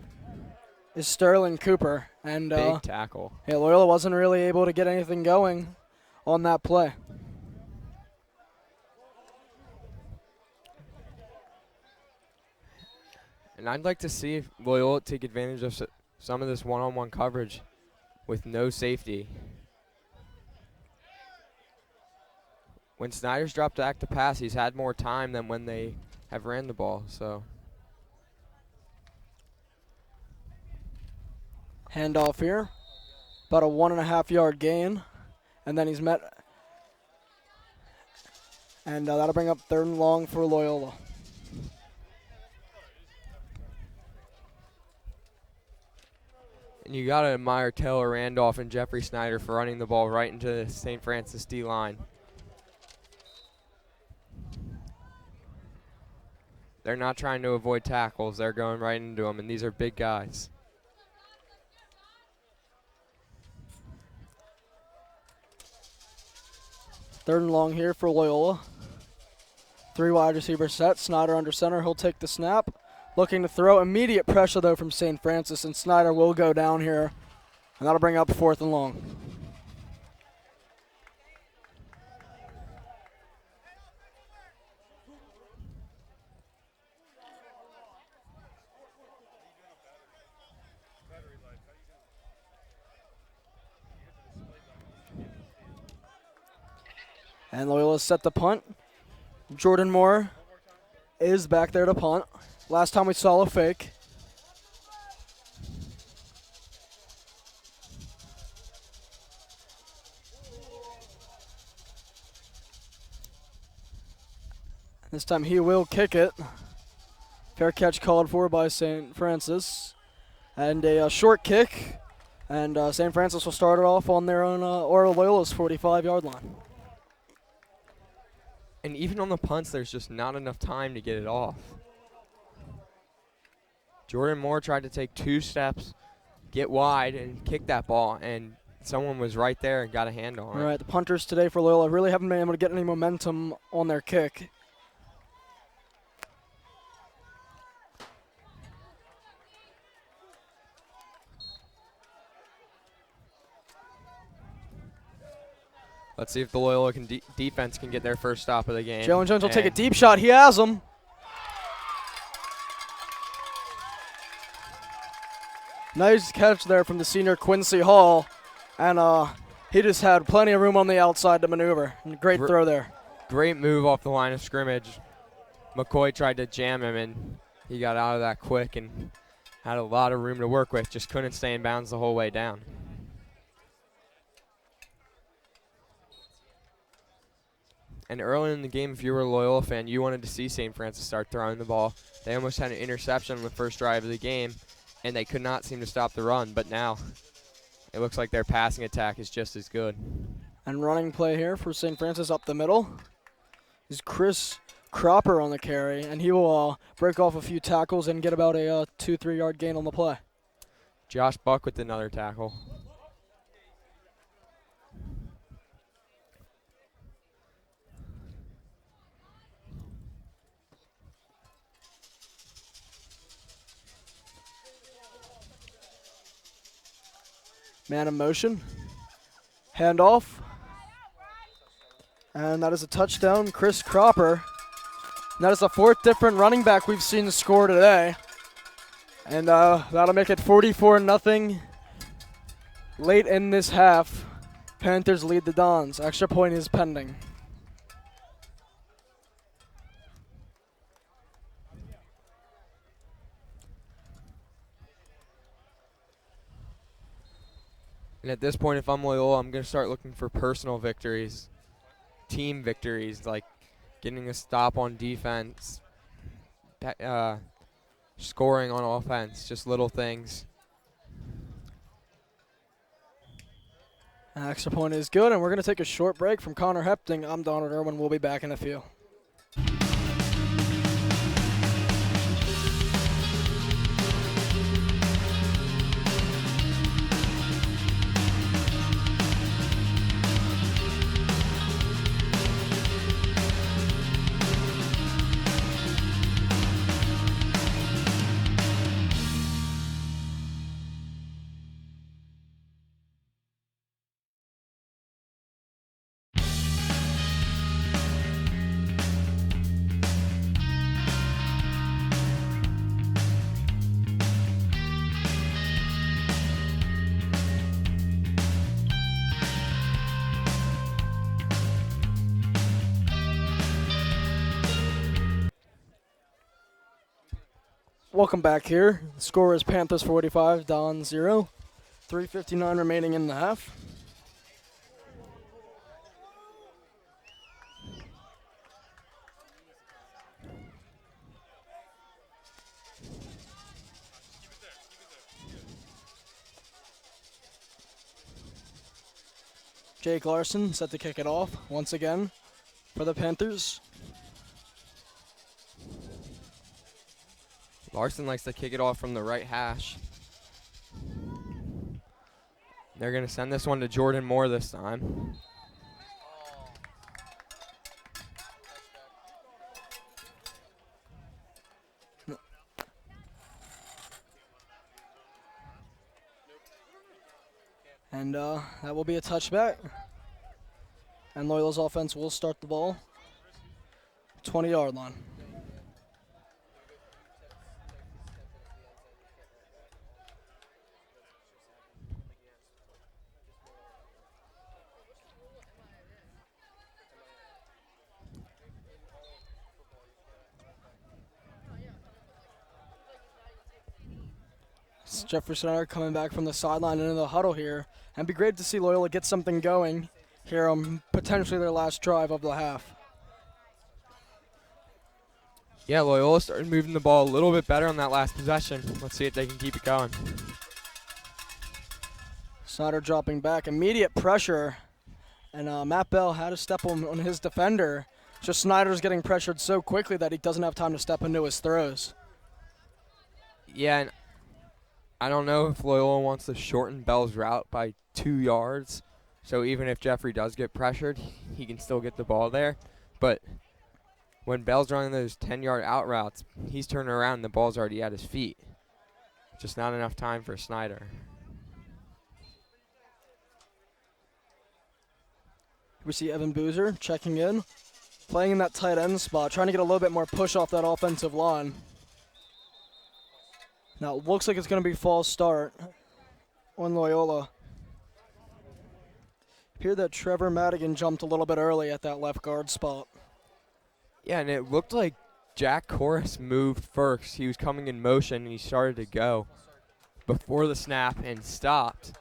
is Sterling Cooper. And Big tackle. yeah, Loyola wasn't really able to get anything going on that play. And I'd like to see if Loyola take advantage of some of this one-on-one coverage with no safety. When Snyder's dropped back to pass, he's had more time than when they have ran the ball. So handoff here. About a 1.5-yard gain. And then he's met. And that'll bring up 3rd and long for Loyola. and you got to admire Taylor Randolph and Jeffrey Snyder for running the ball right into the St. Francis D line. They're not trying to avoid tackles. They're going right into them, and these are big guys. Third and long here for Loyola. 3 wide receivers set. Snyder under center. He'll take the snap. Looking to throw. Immediate pressure, though, from St. Francis, and Snyder will go down here. And that'll bring up 4th and long. And Loyola set the punt. Jordan Moore is back there to punt. Last time we saw a fake. This time he will kick it. Fair catch called for by St. Francis. And a short kick. And St. Francis will start it off on their own or Loyola's 45-yard line. And even on the punts, there's just not enough time to get it off. Jordan Moore tried to take 2 steps, get wide, and kick that ball, and someone was right there and got a hand on it. All right, the punters today for Loyola really haven't been able to get any momentum on their kick. Let's see if the Loyola defense can get their first stop of the game. Jalen Jones will take a deep shot. He has him. Nice catch there from the senior Quincy Hall. And he just had plenty of room on the outside to maneuver. And great throw there. Great move off the line of scrimmage. McCoy tried to jam him, and he got out of that quick and had a lot of room to work with. Just couldn't stay in bounds the whole way down. And early in the game, if you were a Loyola fan, you wanted to see St. Francis start throwing the ball. They almost had an interception on the first drive of the game, and they could not seem to stop the run. But now it looks like their passing attack is just as good. And running play here for St. Francis up the middle is Chris Cropper on the carry, and he will break off a few tackles and get about a 2-3 yard gain on the play. Josh Buck with another tackle. Man in motion. Handoff. And that is a touchdown, Chris Cropper. And that is the 4th different running back we've seen score today. And that'll make it 44-0 late in this half. Panthers lead the Dons. Extra point is pending. And at this point, if I'm Loyola, I'm going to start looking for personal victories, team victories, like getting a stop on defense, scoring on offense, just little things. Extra point is good, and we're going to take a short break from Connor Hepting. I'm Donald Irwin. We'll be back in a few. Welcome back here. The score is Panthers 45, Dons 0. 3:59 remaining in the half. Jake Larson set to kick it off once again for the Panthers. Larson likes to kick it off from the right hash. They're going to send this one to Jordan Moore this time. And that will be a touchback. And Loyola's offense will start the ball. 20-yard line. It's Jeffrey Snyder coming back from the sideline into the huddle here. And it'd be great to see Loyola get something going here on potentially their last drive of the half. Yeah, Loyola started moving the ball a little bit better on that last possession. Let's see if they can keep it going. Snyder dropping back, immediate pressure, and Matt Bell had to step on his defender. Just Snyder's getting pressured so quickly that he doesn't have time to step into his throws. Yeah, and I don't know if Loyola wants to shorten Bell's route by 2 yards, so even if Jeffrey does get pressured, he can still get the ball there. But when Bell's running those 10-yard out routes, he's turning around and the ball's already at his feet. Just not enough time for Snyder. We see Evan Boozer checking in, playing in that tight end spot, trying to get a little bit more push off that offensive line. Now it looks like it's going to be false start on Loyola. Appeared that Trevor Madigan jumped a little bit early at that left guard spot. Yeah, and it looked like Jack Corris moved first. He was coming in motion, and he started to go before the snap and stopped.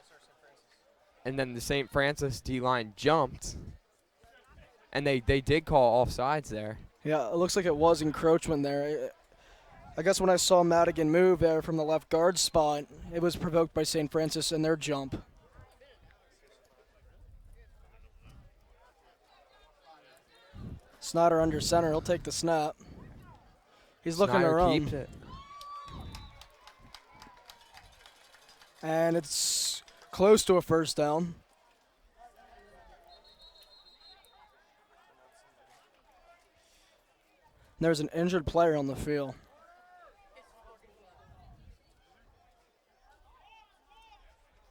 And then the St. Francis D-line jumped, and they did call offsides there. Yeah, it looks like it was encroachment there. I guess when I saw Madigan move there from the left guard spot, it was provoked by St. Francis in their jump. Snyder under center. He'll take the snap. He's looking to run. Keeps it. And it's close to a first down. There's an injured player on the field.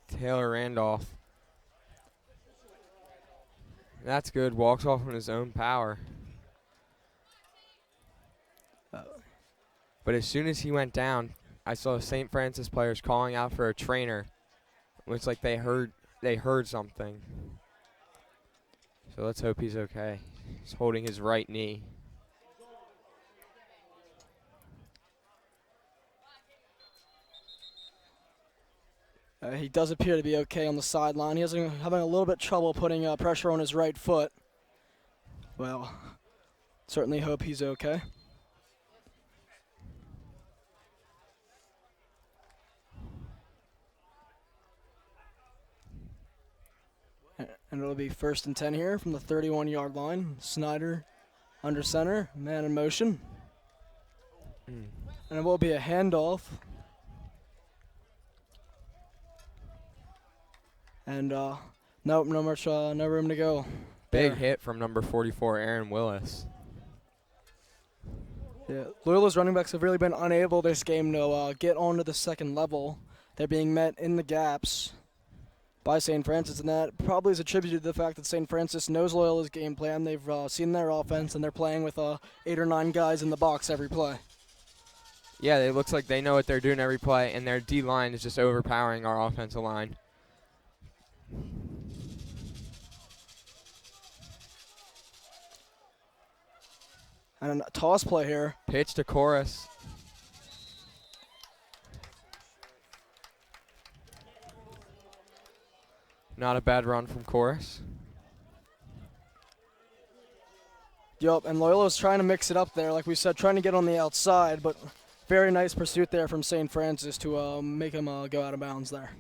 Taylor Randolph. That's good. Walks off on his own power. But as soon as he went down, I saw St. Francis players calling out for a trainer. Looks like they heard something. So let's hope he's okay. He's holding his right knee. He does appear to be okay on the sideline. He's having a little bit trouble putting pressure on his right foot. Well, certainly hope he's okay. And it'll be 1st and 10 here from the 31-yard line. Snyder under center, man in motion. And it will be a handoff. And nope, no room to go. Big hit from number 44, Aaron Willis. Yeah, Loyola's running backs have really been unable this game to get onto the second level. They're being met in the gaps by St. Francis, and that probably is attributed to the fact that St. Francis knows Loyola's game plan. They've seen their offense, and they're playing with 8 or 9 guys in the box every play. Yeah, it looks like they know what they're doing every play, and their D-line is just overpowering our offensive line. And a toss play here. Pitch to Chorus. Not a bad run from Chorus. Yup, and Loyola's trying to mix it up there, like we said, trying to get on the outside, but very nice pursuit there from St. Francis to make him go out of bounds there.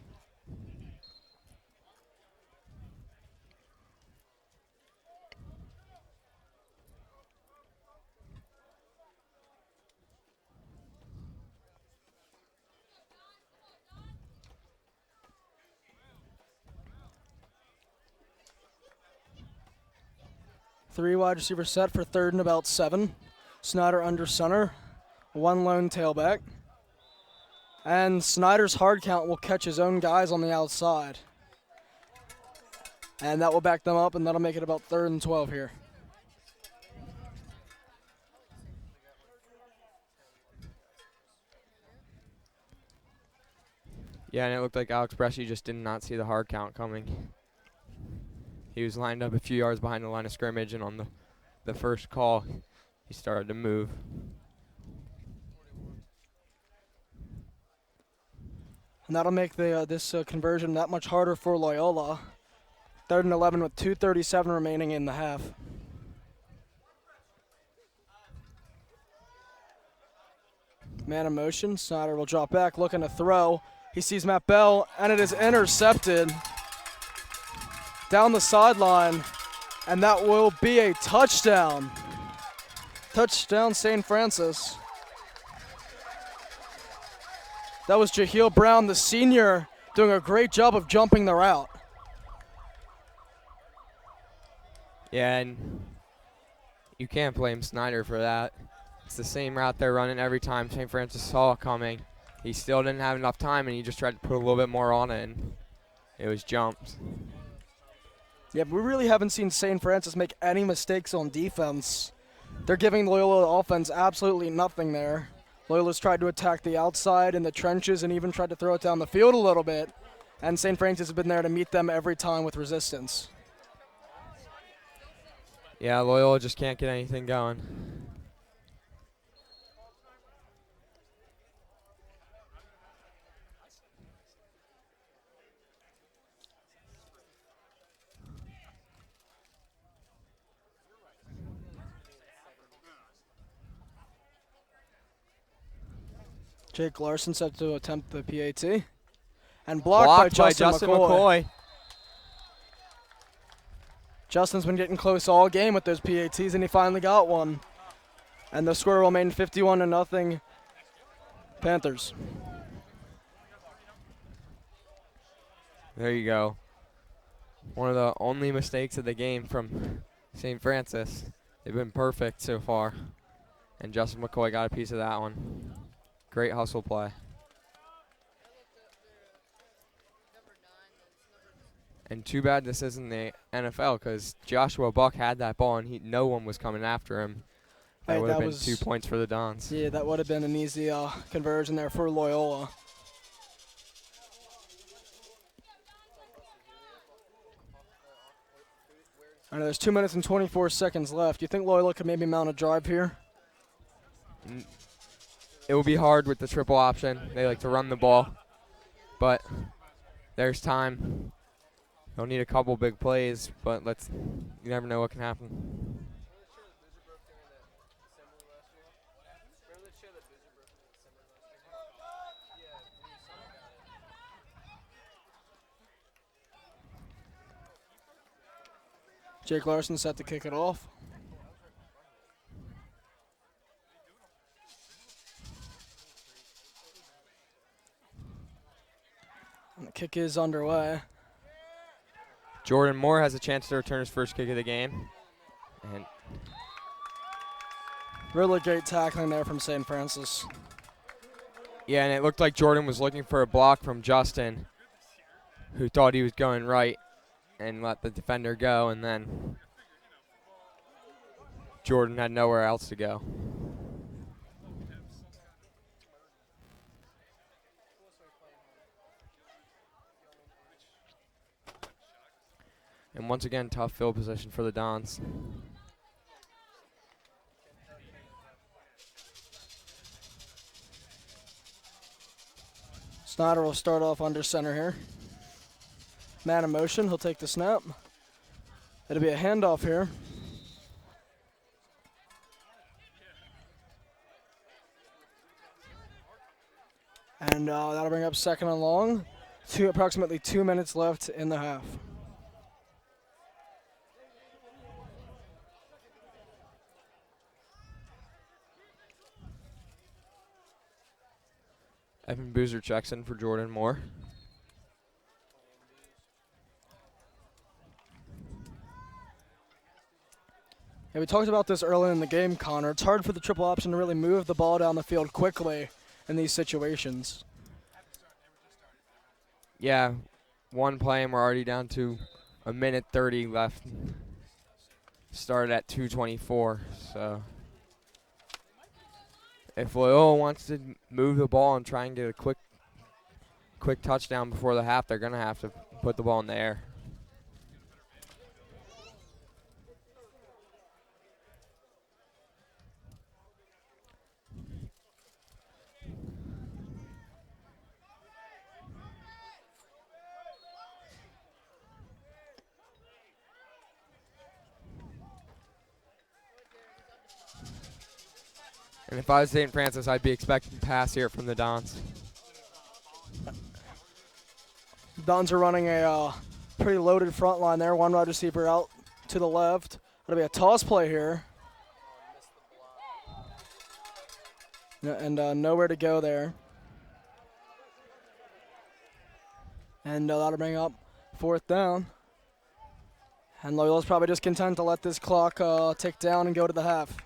Three wide receiver set for 3rd and about 7. Snyder under center. 1 lone tailback. And Snyder's hard count will catch his own guys on the outside. And that will back them up, and that'll make it about 3rd and 12 here. Yeah, and it looked like Alex Bresci just did not see the hard count coming. He was lined up a few yards behind the line of scrimmage, and on the first call, he started to move. And that'll make this conversion that much harder for Loyola. 3rd and 11 with 2:37 remaining in the half. Man in motion. Snyder will drop back, looking to throw. He sees Matt Bell, and it is intercepted down the sideline, and that will be a touchdown. Touchdown, St. Francis. That was Jahiel Brown, the senior, doing a great job of jumping the route. Yeah, and you can't blame Snyder for that. It's the same route they're running every time St. Francis saw it coming. He still didn't have enough time, and he just tried to put a little bit more on it, and it was jumped. Yeah, but we really haven't seen St. Francis make any mistakes on defense. They're giving Loyola offense absolutely nothing there. Loyola's tried to attack the outside in the trenches and even tried to throw it down the field a little bit, and St. Francis has been there to meet them every time with resistance. Yeah, Loyola just can't get anything going. Jake Larson set to attempt the PAT. And blocked by Justin McCoy. Justin's been getting close all game with those PATs, and he finally got one. And the score remained 51-0 Panthers. There you go. One of the only mistakes of the game from St. Francis. They've been perfect so far. And Justin McCoy got a piece of that one. Great hustle play. And too bad this isn't the NFL, because Joshua Buck had that ball and no one was coming after him. That would have been 2 points for the Dons. Yeah, that would have been an easy conversion there for Loyola. All right, there's 2 minutes and 24 seconds left. Do you think Loyola could maybe mount a drive here? It will be hard with the triple option. They like to run the ball, but there's time. They'll need a couple big plays, but you never know what can happen. Jake Larson set to kick it off. And the kick is underway. Jordan Moore has a chance to return his first kick of the game. And really great tackling there from St. Francis. yeah, and it looked like Jordan was looking for a block from Justin, who thought he was going right and let the defender go, and then Jordan had nowhere else to go. And once again, tough field position for the Dons. Snyder will start off under center here. Man in motion, he'll take the snap. It'll be a handoff here. And that'll bring up second and long. Approximately 2 minutes left in the half. Evan Boozer checks in for Jordan Moore. Yeah, we talked about this early in the game, Connor. It's hard for the triple option to really move the ball down the field quickly in these situations. Yeah, one play and we're already down to 1:30 left. Started at 2:24, so if Loyola wants to move the ball and try and get a quick touchdown before the half, they're going to have to put the ball in the air. And if I was St. Francis, I'd be expecting pass here from the Dons. Dons are running a pretty loaded front line there. One wide receiver out to the left. It'll be a toss play here. And nowhere to go there. And that'll bring up 4th down. And Loyola's probably just content to let this clock tick down and go to the half.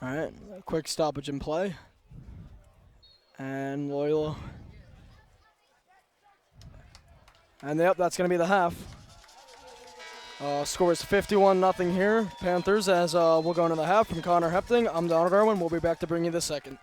All right, a quick stoppage in play. And Loyola. And yep, that's going to be the half. Score is 51-0 here. Panthers as we'll go into the half. From Connor Hepting, I'm Donald Irwin. We'll be back to bring you the second.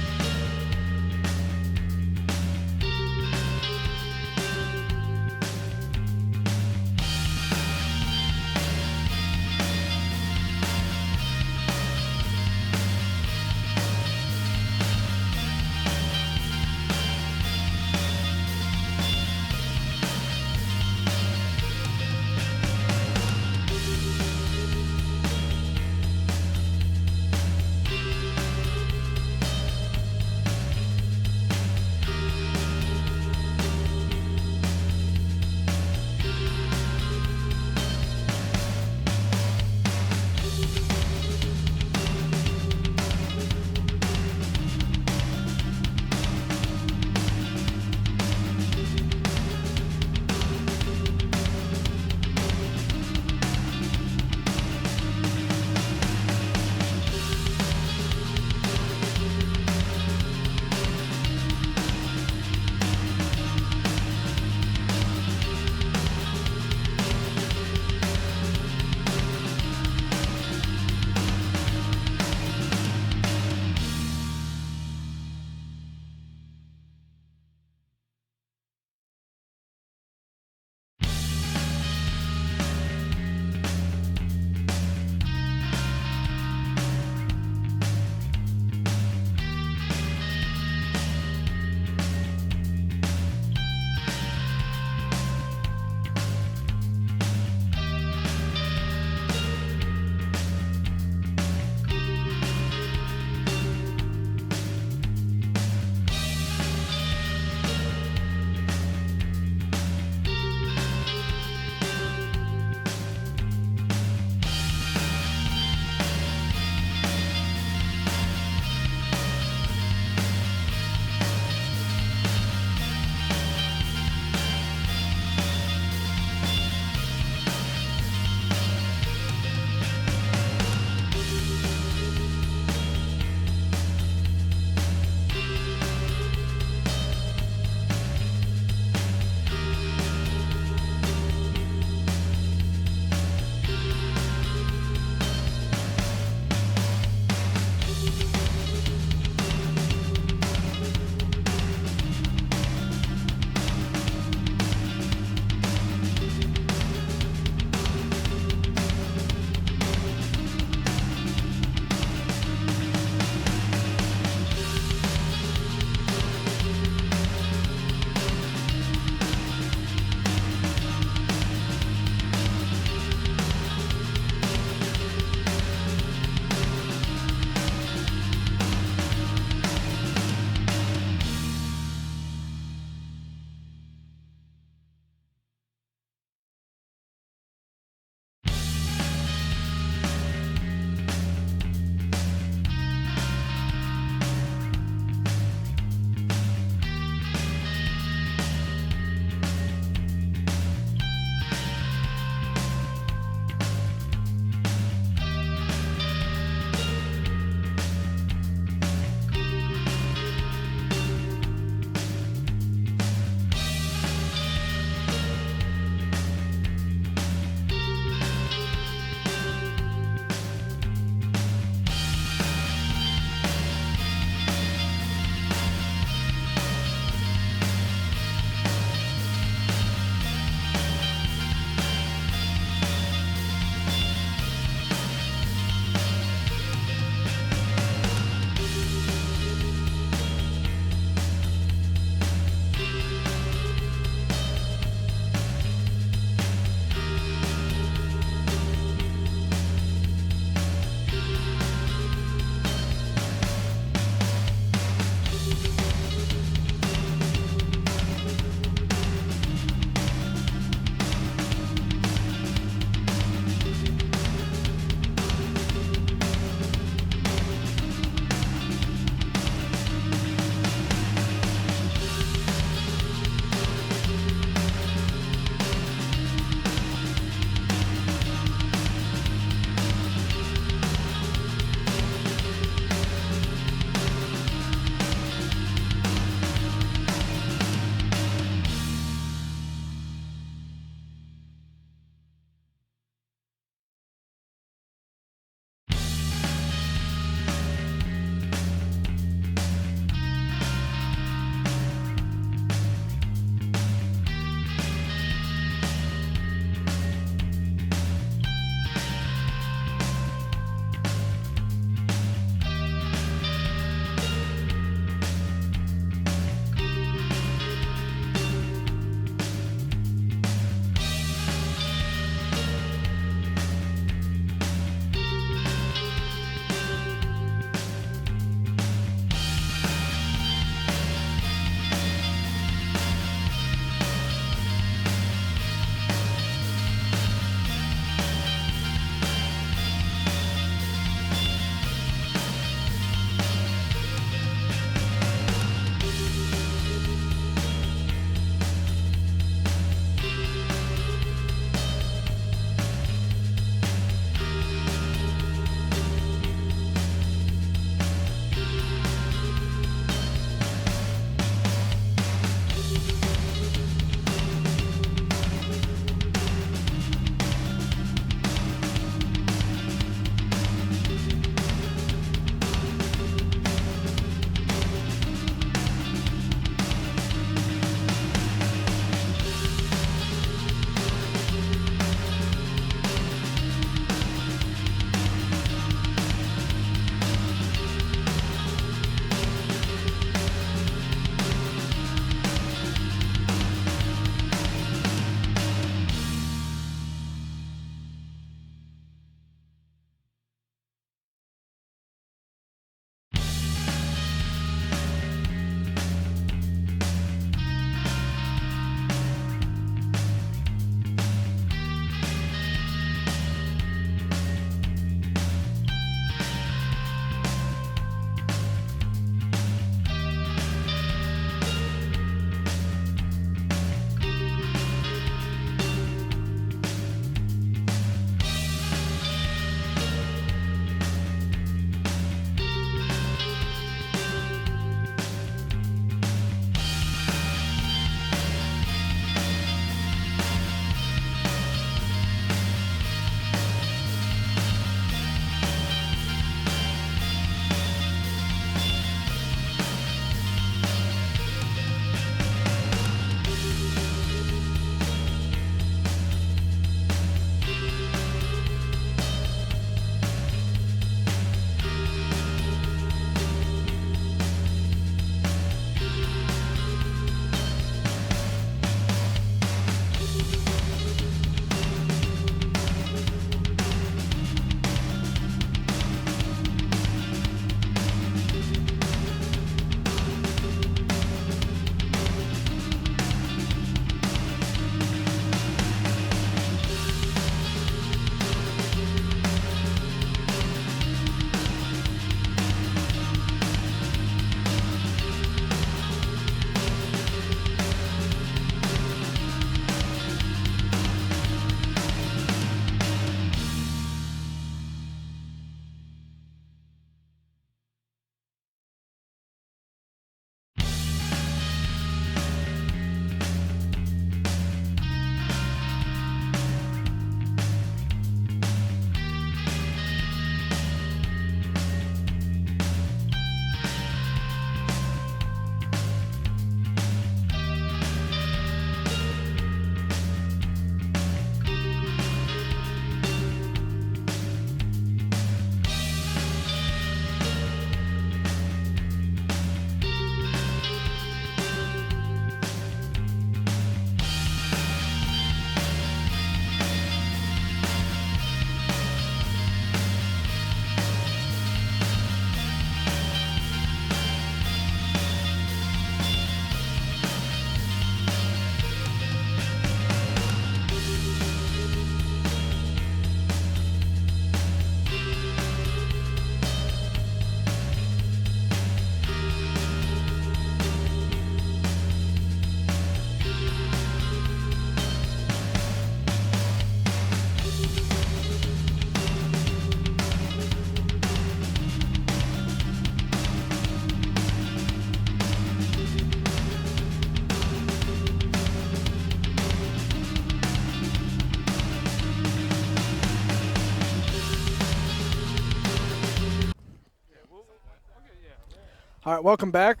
All right, welcome back.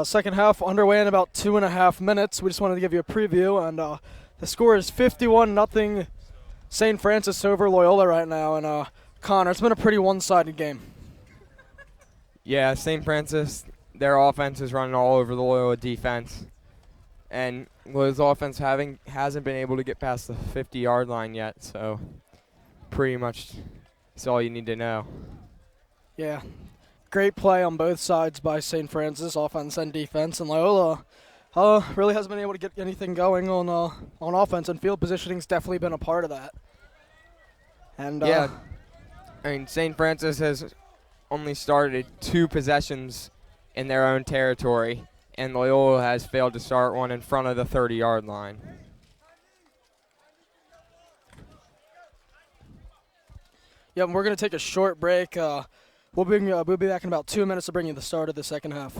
Second half underway in about 2.5 minutes. We just wanted to give you a preview, and the score is 51-0 St. Francis over Loyola right now. And Connor, it's been a pretty one-sided game. Yeah, St. Francis, their offense is running all over the Loyola defense. And Loyola's offense hasn't been able to get past the 50-yard line yet, so pretty much that's all you need to know. Yeah, great play on both sides by St. Francis, offense and defense, and Loyola really hasn't been able to get anything going on offense, and field positioning's definitely been a part of that. And Yeah, I mean, St. Francis has only started 2 possessions in their own territory, and Loyola has failed to start one in front of the 30-yard line. yeah, we're going to take a short break. We'll be back in about 2 minutes to bring you the start of the second half.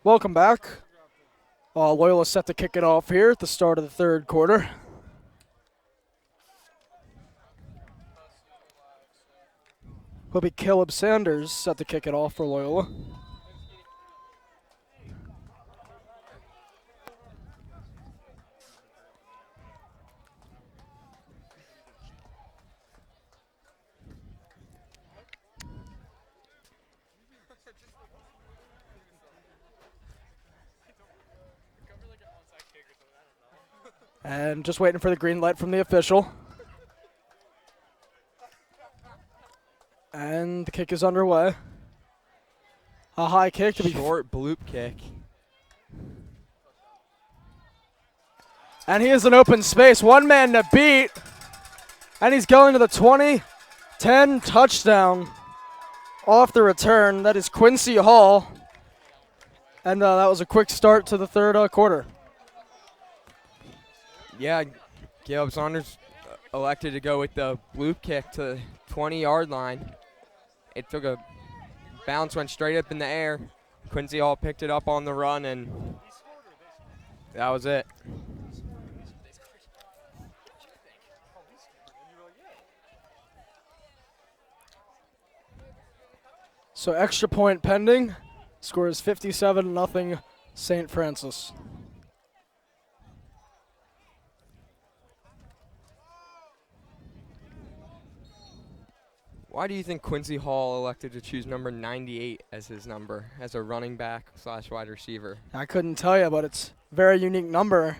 Welcome back. Loyola set to kick it off here at the start of the third quarter. Will be Caleb Sanders set to kick it off for Loyola. And just waiting for the green light from the official. And the kick is underway. A high kick to be Short bloop kick. And he is in open space. One man to beat. And he's going to the 20-10 touchdown off the return. That is Quincy Hall. And that was a quick start to the third quarter. Yeah, Caleb Saunders elected to go with the bloop kick to the 20-yard line. It took a bounce, went straight up in the air. Quincy Hall picked it up on the run, and that was it. So extra point pending. Score is 57-0 St. Francis. Why do you think Quincy Hall elected to choose number 98 as his number, as a running back / wide receiver? I couldn't tell you, but it's a very unique number.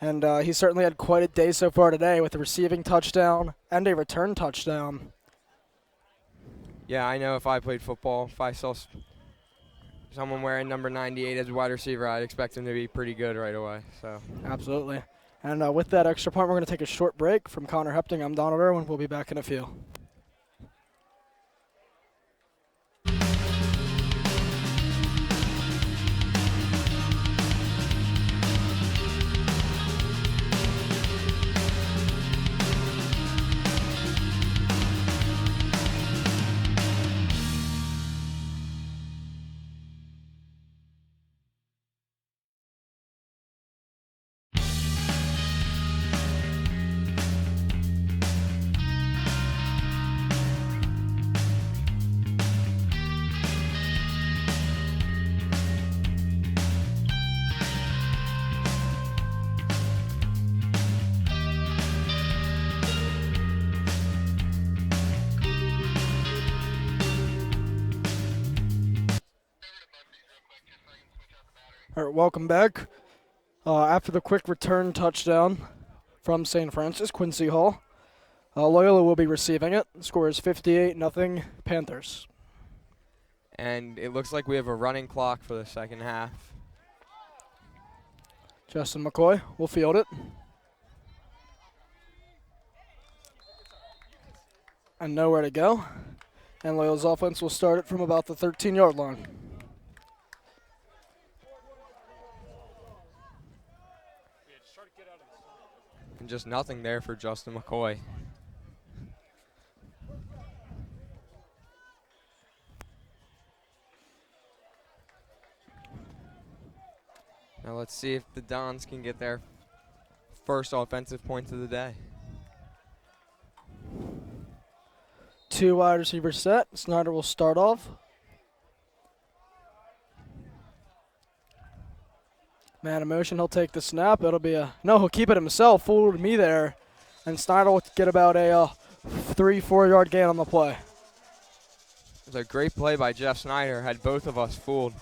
And he certainly had quite a day so far today with a receiving touchdown and a return touchdown. Yeah, I know if I played football, if I saw someone wearing number 98 as a wide receiver, I'd expect him to be pretty good right away. So Absolutely. And with that extra point, we're going to take a short break. From Connor Hepting, I'm Donald Irwin. We'll be back in a few. All right, welcome back. After the quick return touchdown from St. Francis, Quincy Hall, Loyola will be receiving it. The score is 58-0 Panthers. and it looks like we have a running clock for the second half. Justin McCoy will field it. And nowhere to go. And Loyola's offense will start it from about the 13-yard line. And just nothing there for Justin McCoy. Now let's see if the Dons can get their first offensive points of the day. Two wide receivers set. Snyder will start off. Man in motion, he'll take the snap. It'll be a, no, he'll keep it himself. Fooled me there. And Snyder will get about a 3-4 yard gain on the play. It was a great play by Jeff Snyder. Had both of us fooled.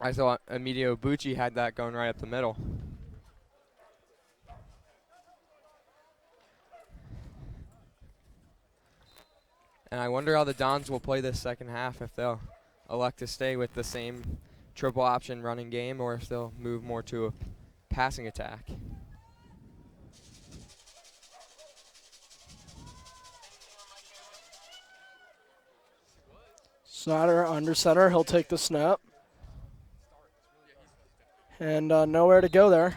I thought Emilio Bucci had that going right up the middle. And I wonder how the Dons will play this second half, if they'll elect to stay with the same triple option running game or if they'll move more to a passing attack. Snyder under center. He'll take the snap. And nowhere to go there.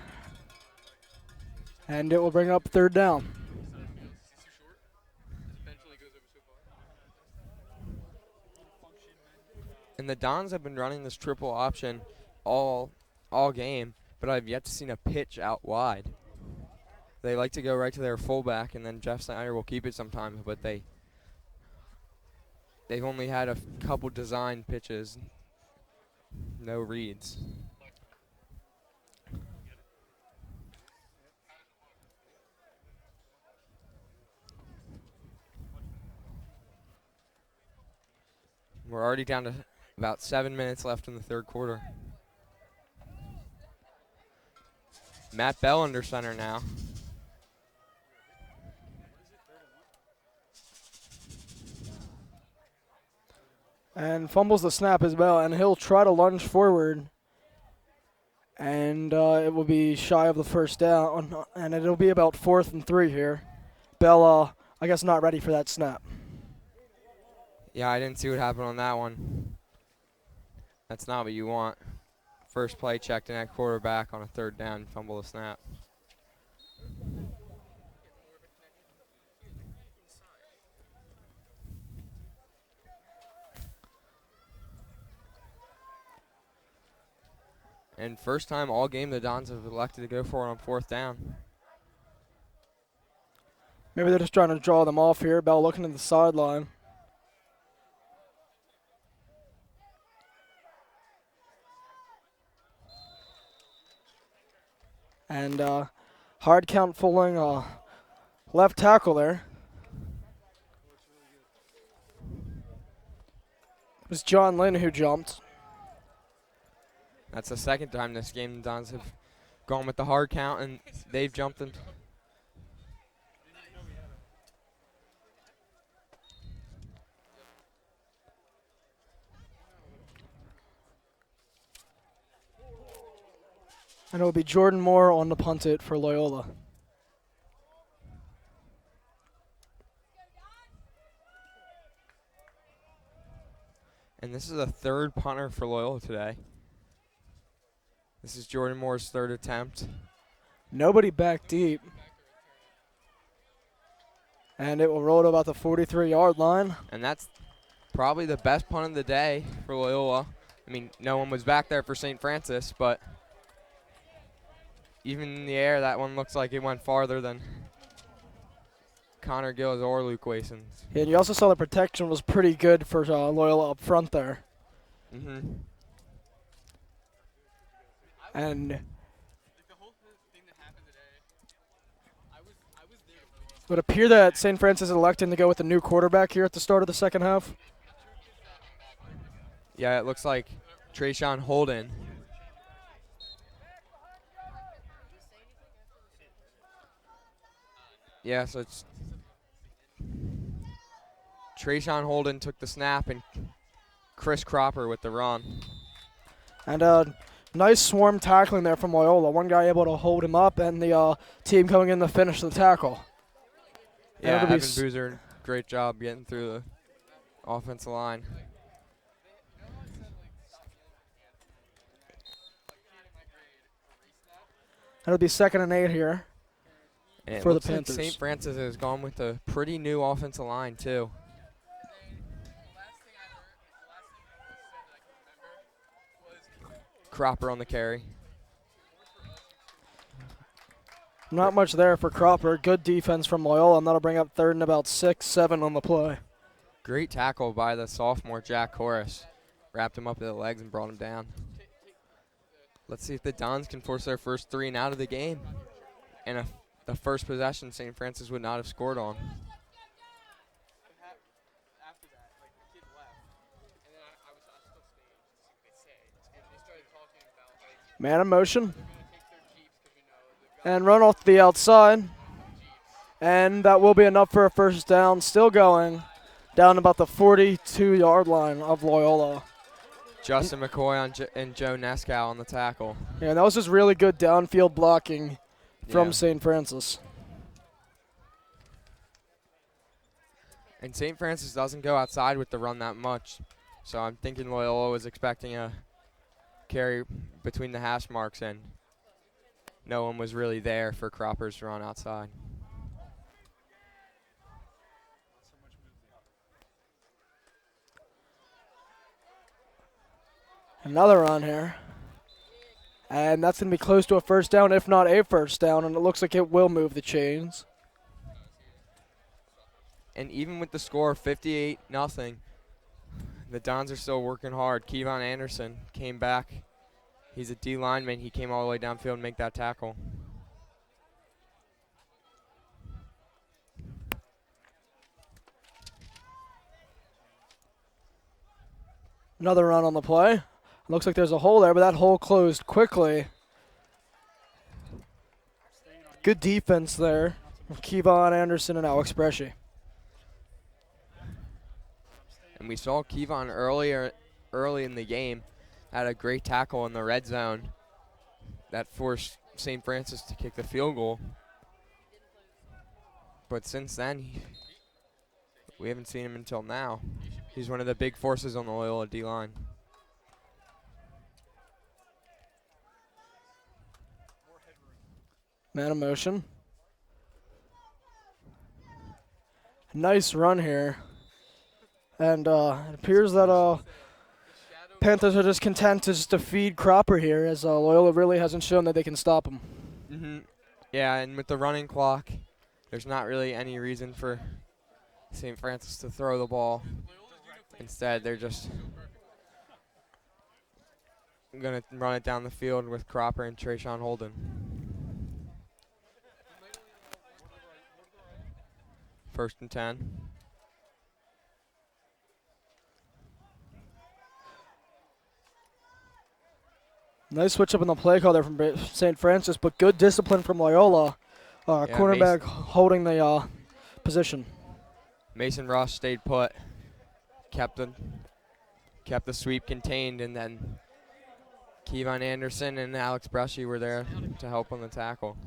And it will bring up third down. And the Dons have been running this triple option all game, but I've yet to see a pitch out wide. They like to go right to their fullback, and then Jeff Snyder will keep it sometimes, but they've only had a couple design pitches, no reads. We're already down to about 7 minutes left in the third quarter. Matt Bell under center now. And fumbles the snap as well, and he'll try to lunge forward. And it will be shy of the first down, and it'll be about 4th and 3 here. Bell, I guess, not ready for that snap. Yeah, I didn't see what happened on that one. That's not what you want. First play checked in at quarterback on a third down, fumble the snap. And first time all game the Dons have elected to go for it on 4th down. Maybe they're just trying to draw them off here. Bell looking at the sideline. And hard count fooling left tackle there. was John Lynn who jumped. That's the second time this game the Dons have gone with the hard count, and they've jumped them. And it will be Jordan Moore on the punt it for Loyola. And this is a third punter for Loyola today. This is Jordan Moore's third attempt. Nobody back deep. And it will roll to about the 43-yard line. And that's probably the best punt of the day for Loyola. I mean, no one was back there for St. Francis, but even in the air, that one looks like it went farther than Connor Gills or Luke Wason's. Yeah, and you also saw the protection was pretty good for Loyola up front there. Mm-hmm. And it would appear that St. Francis is electing to go with the new quarterback here at the start of the second half. Yeah, it looks like Trayshawn Holden. Yeah, so it's Trayshawn Holden took the snap and Chris Cropper with the run. And nice swarm tackling there from Loyola. One guy able to hold him up, and the team coming in to finish the tackle. Yeah, it'll be Evan Boozer, great job getting through the offensive line. It'll be 2nd and 8 here And for it the looks like Panthers. St. Francis has gone with a pretty new offensive line, too. Cropper on the carry. Not much there for Cropper. Good defense from Loyola, and that'll bring up 3rd and about 6, 7 on the play. Great tackle by the sophomore Jack Horace. Wrapped him up to the legs and brought him down. Let's see if the Dons can force their first 3 and out of the game. And the first possession St. Francis would not have scored on. Man in motion. And run off the outside. And that will be enough for a first down. Still going down about the 42-yard line of Loyola. Justin McCoy and Joe Neskow on the tackle. Yeah, that was just really good downfield blocking from Yeah. St. Francis. And St. Francis doesn't go outside with the run that much. So I'm thinking Loyola was expecting a carry between the hash marks, and no one was really there for Cropper's to run outside. Another run here. And that's going to be close to a first down, if not a first down, and it looks like it will move the chains. And even with the score 58-0, the Dons are still working hard. Kevon Anderson came back. He's a D lineman. He came all the way downfield and make that tackle. Another run on the play. Looks like there's a hole there, but that hole closed quickly. Good defense there of Kevon Anderson and Alex Bresci. And we saw Kevon early in the game had a great tackle in the red zone that forced St. Francis to kick the field goal. But since then, we haven't seen him until now. He's one of the big forces on the Loyola D-line. Man in motion. Nice run here. And it appears that Panthers are just content to just feed Cropper here, as Loyola really hasn't shown that they can stop him. Mm-hmm. Yeah, and with the running clock, there's not really any reason for St. Francis to throw the ball. Instead, they're just going to run it down the field with Cropper and Trayshawn Holden. First and 10. Nice switch up in the play call there from St. Francis, but good discipline from Loyola. Cornerback holding the position. Mason Ross stayed put, kept the sweep contained, and then Kevon Anderson and Alex Brushy were there to help on the tackle.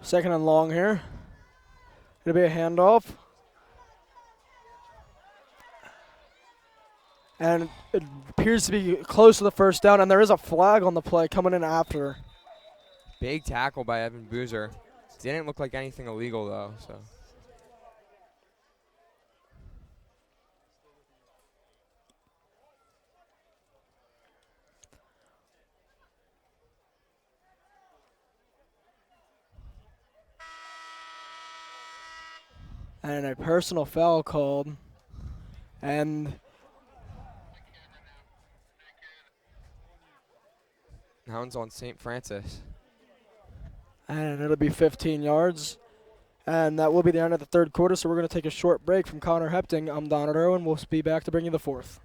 Second and long here. It'll be a handoff. And it appears to be close to the first down, and there is a flag on the play coming in after. Big tackle by Evan Boozer. Didn't look like anything illegal, though. So. And a personal foul called. And That one's on St. Francis. And it'll be 15 yards. And that will be the end of the third quarter, so we're going to take a short break from Connor Hepting. I'm Donald Irwin. We'll be back to bring you the fourth.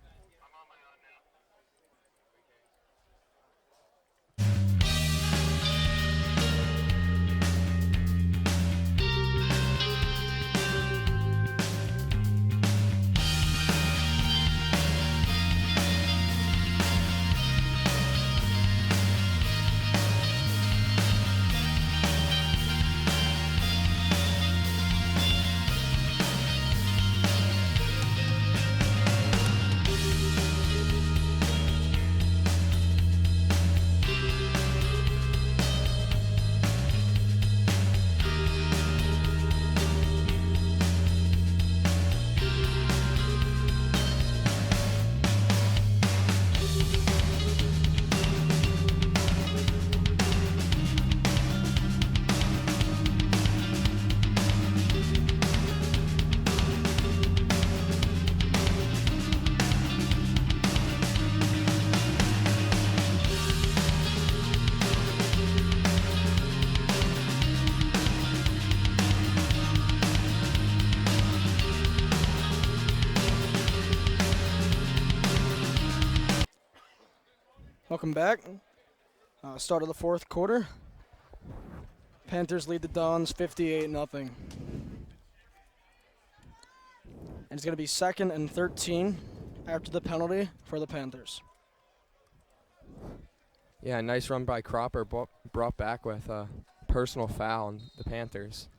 Welcome back. Start of the fourth quarter. Panthers lead the Dons 58-0. And it's going to be 2nd and 13 after the penalty for the Panthers. Yeah, nice run by Cropper, brought back with a personal foul on the Panthers.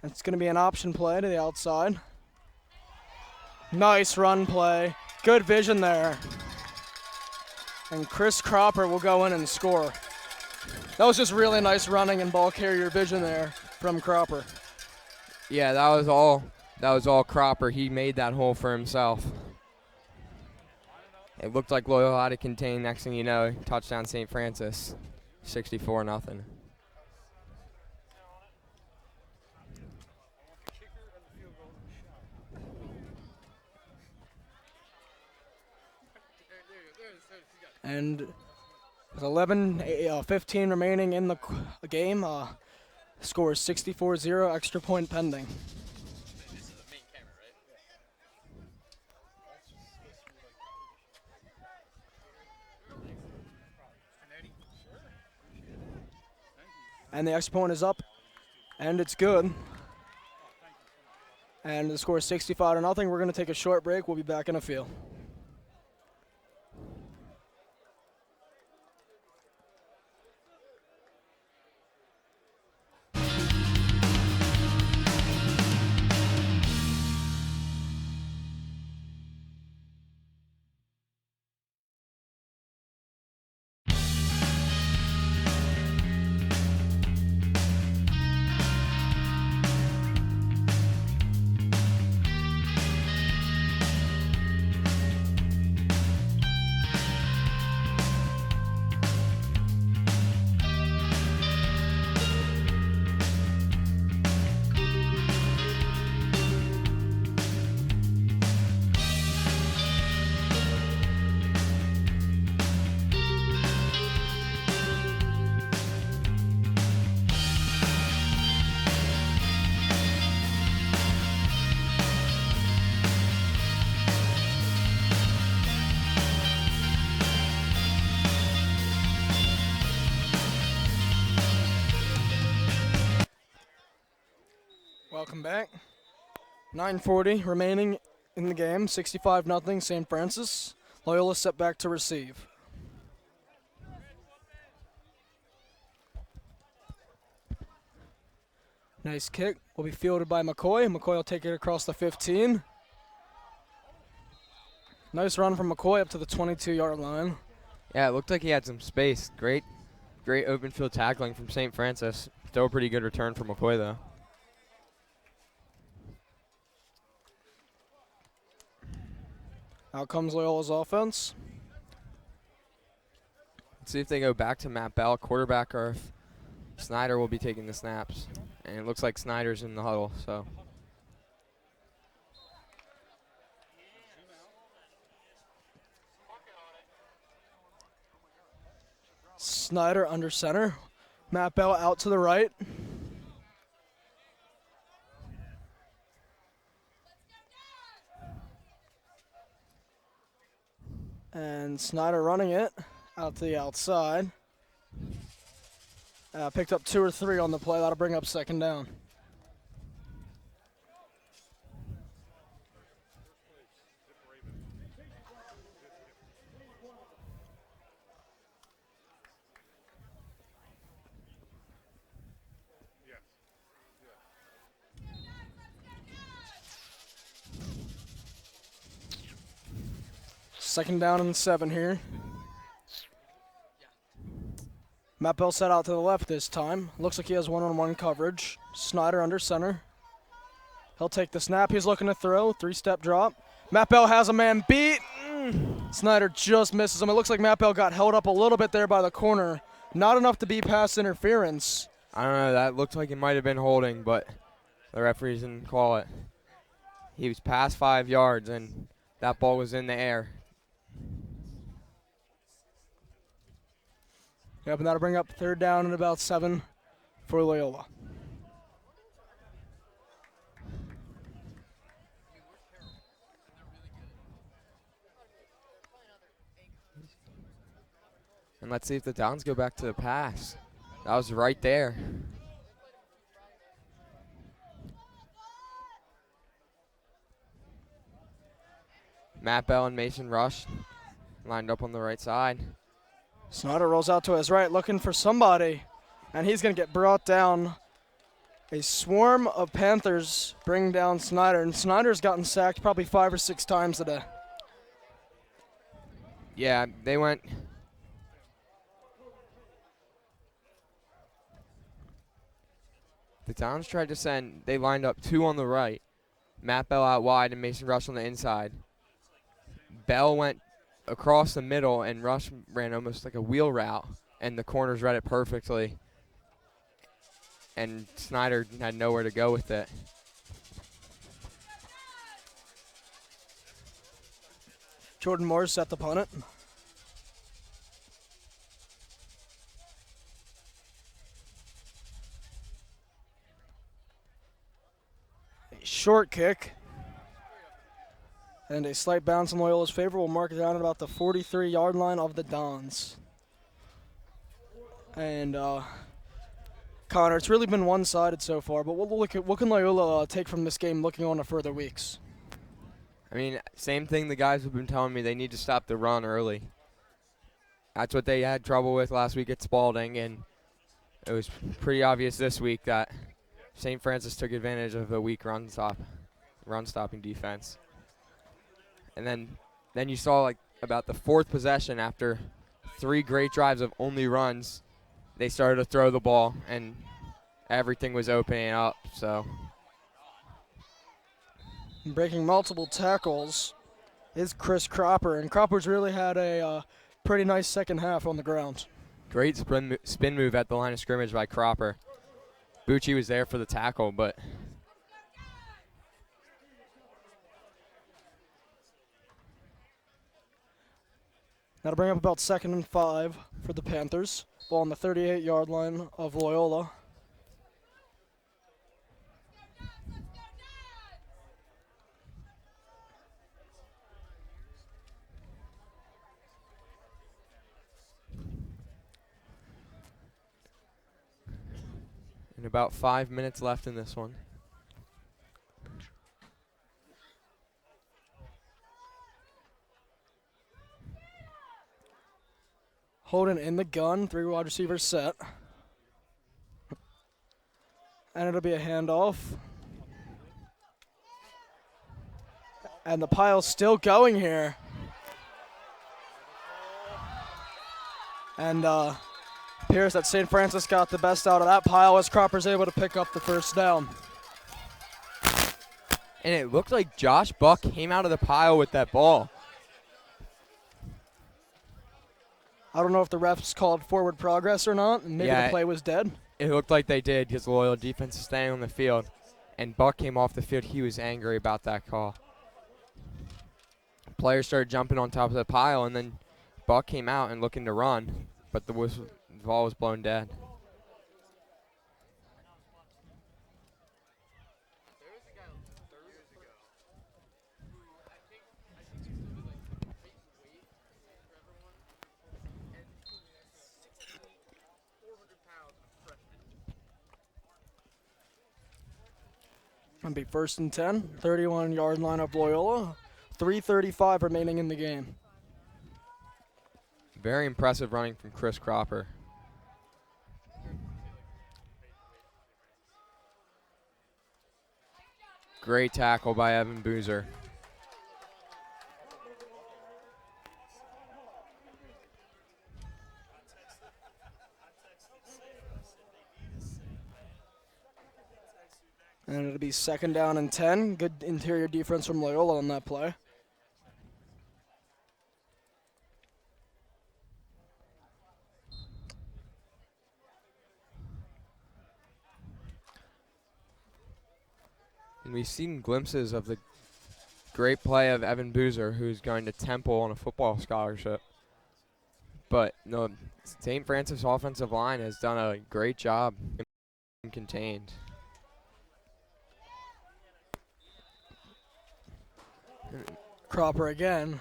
It's going to be an option play to the outside. Nice run play. Good vision there. And Chris Cropper will go in and score. That was just really nice running and ball carrier vision there from Cropper. Yeah, that was all Cropper. He made that hole for himself. It looked like Loyola had it contained. Next thing you know, touchdown St. Francis, 64-0. And with 15 remaining in the game, score is 64-0, extra point pending. And the extra point is up, and it's good. And the score is 65-0. We're going to take a short break. We'll be back in a few. Welcome back. 9:40 remaining in the game. 65-0 St. Francis. Loyola set back to receive. Nice kick. Will be fielded by McCoy. McCoy will take it across the 15. Nice run from McCoy up to the 22-yard line. Yeah, it looked like he had some space. Great open field tackling from St. Francis. Still a pretty good return for McCoy, though. Out comes Loyola's offense. Let's see if they go back to Matt Bell, quarterback, or if Snyder will be taking the snaps. And it looks like Snyder's in the huddle, so. Snyder under center. Matt Bell out to the right. And Snyder running it out to the outside. Picked up 2 or 3 on the play. That'll bring up second down. Second down and 7 here. Matt Bell set out to the left this time. Looks like he has one-on-one coverage. Snyder under center. He'll take the snap. He's looking to throw. 3-step drop. Matt Bell has a man beat. Snyder just misses him. It looks like Matt Bell got held up a little bit there by the corner. Not enough to be pass interference. I don't know. That looked like it might have been holding, but the referees didn't call it. He was past 5 yards, and that ball was in the air. Yep, and that'll bring up third down and about 7 for Loyola. And let's see if the Downs go back to the pass. That was right there. Matt Bell and Mason Rush lined up on the right side. Snyder rolls out to his right looking for somebody, and he's going to get brought down. A swarm of Panthers bring down Snyder, and Snyder's gotten sacked probably 5 or 6 times today. Yeah, they went. The Downs tried to send. They lined up 2 on the right. Matt Bell out wide and Mason Rush on the inside. Bell went across the middle, and Rush ran almost like a wheel route, and the corners read it perfectly. And Snyder had nowhere to go with it. Jordan Moore set the punt. A short kick. And a slight bounce in Loyola's favor will mark it down at about the 43-yard line of the Dons. And Connor, it's really been one-sided so far, but what can Loyola take from this game looking on to further weeks? I mean, same thing the guys have been telling me. They need to stop the run early. That's what they had trouble with last week at Spalding, and it was pretty obvious this week that St. Francis took advantage of a weak run-stopping defense. And then you saw, like, about the 4th possession after 3 great drives of only runs, they started to throw the ball, and everything was opening up. So breaking multiple tackles is Chris Cropper, and Cropper's really had a pretty nice second half on the ground. great spin move at the line of scrimmage by Cropper. Bucci was there for the tackle, but that'll bring up about 2nd and 5 for the Panthers. Ball on the 38-yard line of Loyola. and about 5 minutes left in this one. Holden in the gun, 3 wide receivers set. And it'll be a handoff. And the pile's still going here. And appears that St. Francis got the best out of that pile as Cropper's able to pick up the first down. And it looked like Josh Buck came out of the pile with that ball. I don't know if the refs called forward progress or not, and maybe the play was dead. It looked like they did because the Loyola defense is staying on the field. And Buck came off the field. He was angry about that call. Players started jumping on top of the pile, and then Buck came out and looking to run, but the ball was blown dead. It'll be 1st and 10, 31-yard line of Loyola. 3:35 remaining in the game. Very impressive running from Chris Cropper. Great tackle by Evan Boozer. And it'll be 2nd down and 10. Good interior defense from Loyola on that play. And we've seen glimpses of the great play of Evan Boozer, who's going to Temple on a football scholarship. But no, St. Francis offensive line has done a great job contained. Cropper again.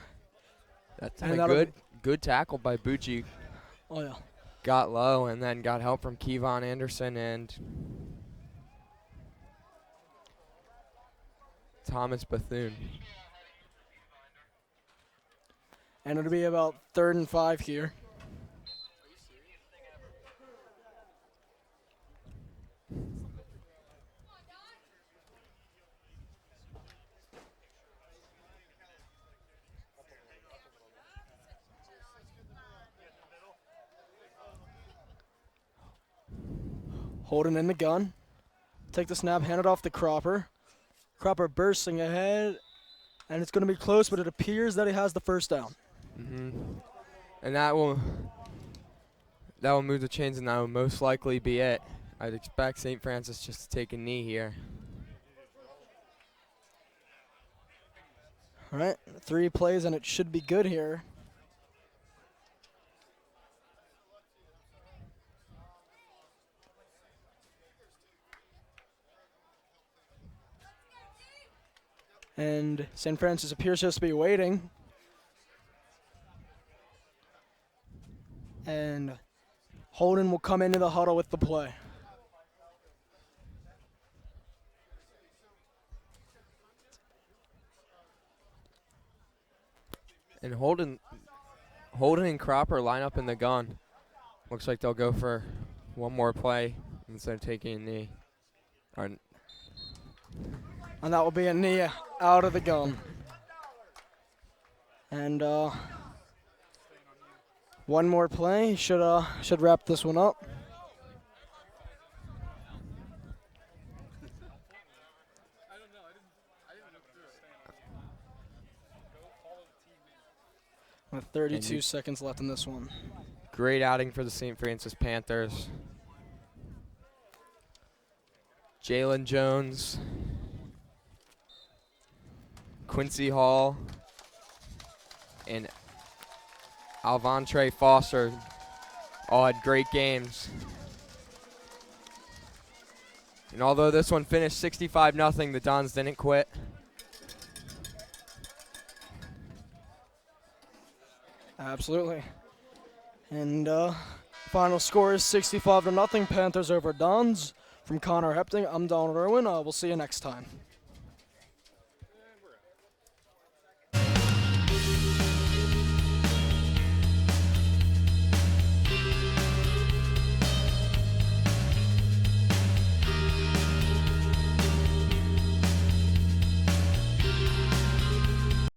That's a good tackle by Bucci. Oh, yeah. Got low and then got help from Kevon Anderson and Thomas Bethune. And it'll be about 3rd and 5 here. Holden in the gun. Take the snap, hand it off to Cropper. Cropper bursting ahead, and it's going to be close, but it appears that he has the first down. And that will move the chains, and that will most likely be it. I'd expect St. Francis just to take a knee here. All right, 3 plays, and it should be good here. And St. Francis appears just to be waiting. And Holden will come into the huddle with the play. And Holden and Cropper line up in the gun. Looks like they'll go for one more play instead of taking a knee. And that will be a knee out of the gun. And one more play should wrap this one up. With 32 seconds left in this one. Great outing for the St. Francis Panthers. Jalen Jones, Quincy Hall, and Alvantre Foster all had great games. And although this one finished 65-0, the Dons didn't quit. Absolutely. And final score is 65-0, Panthers over Dons. From Connor Hepting, I'm Donald Irwin. We'll see you next time.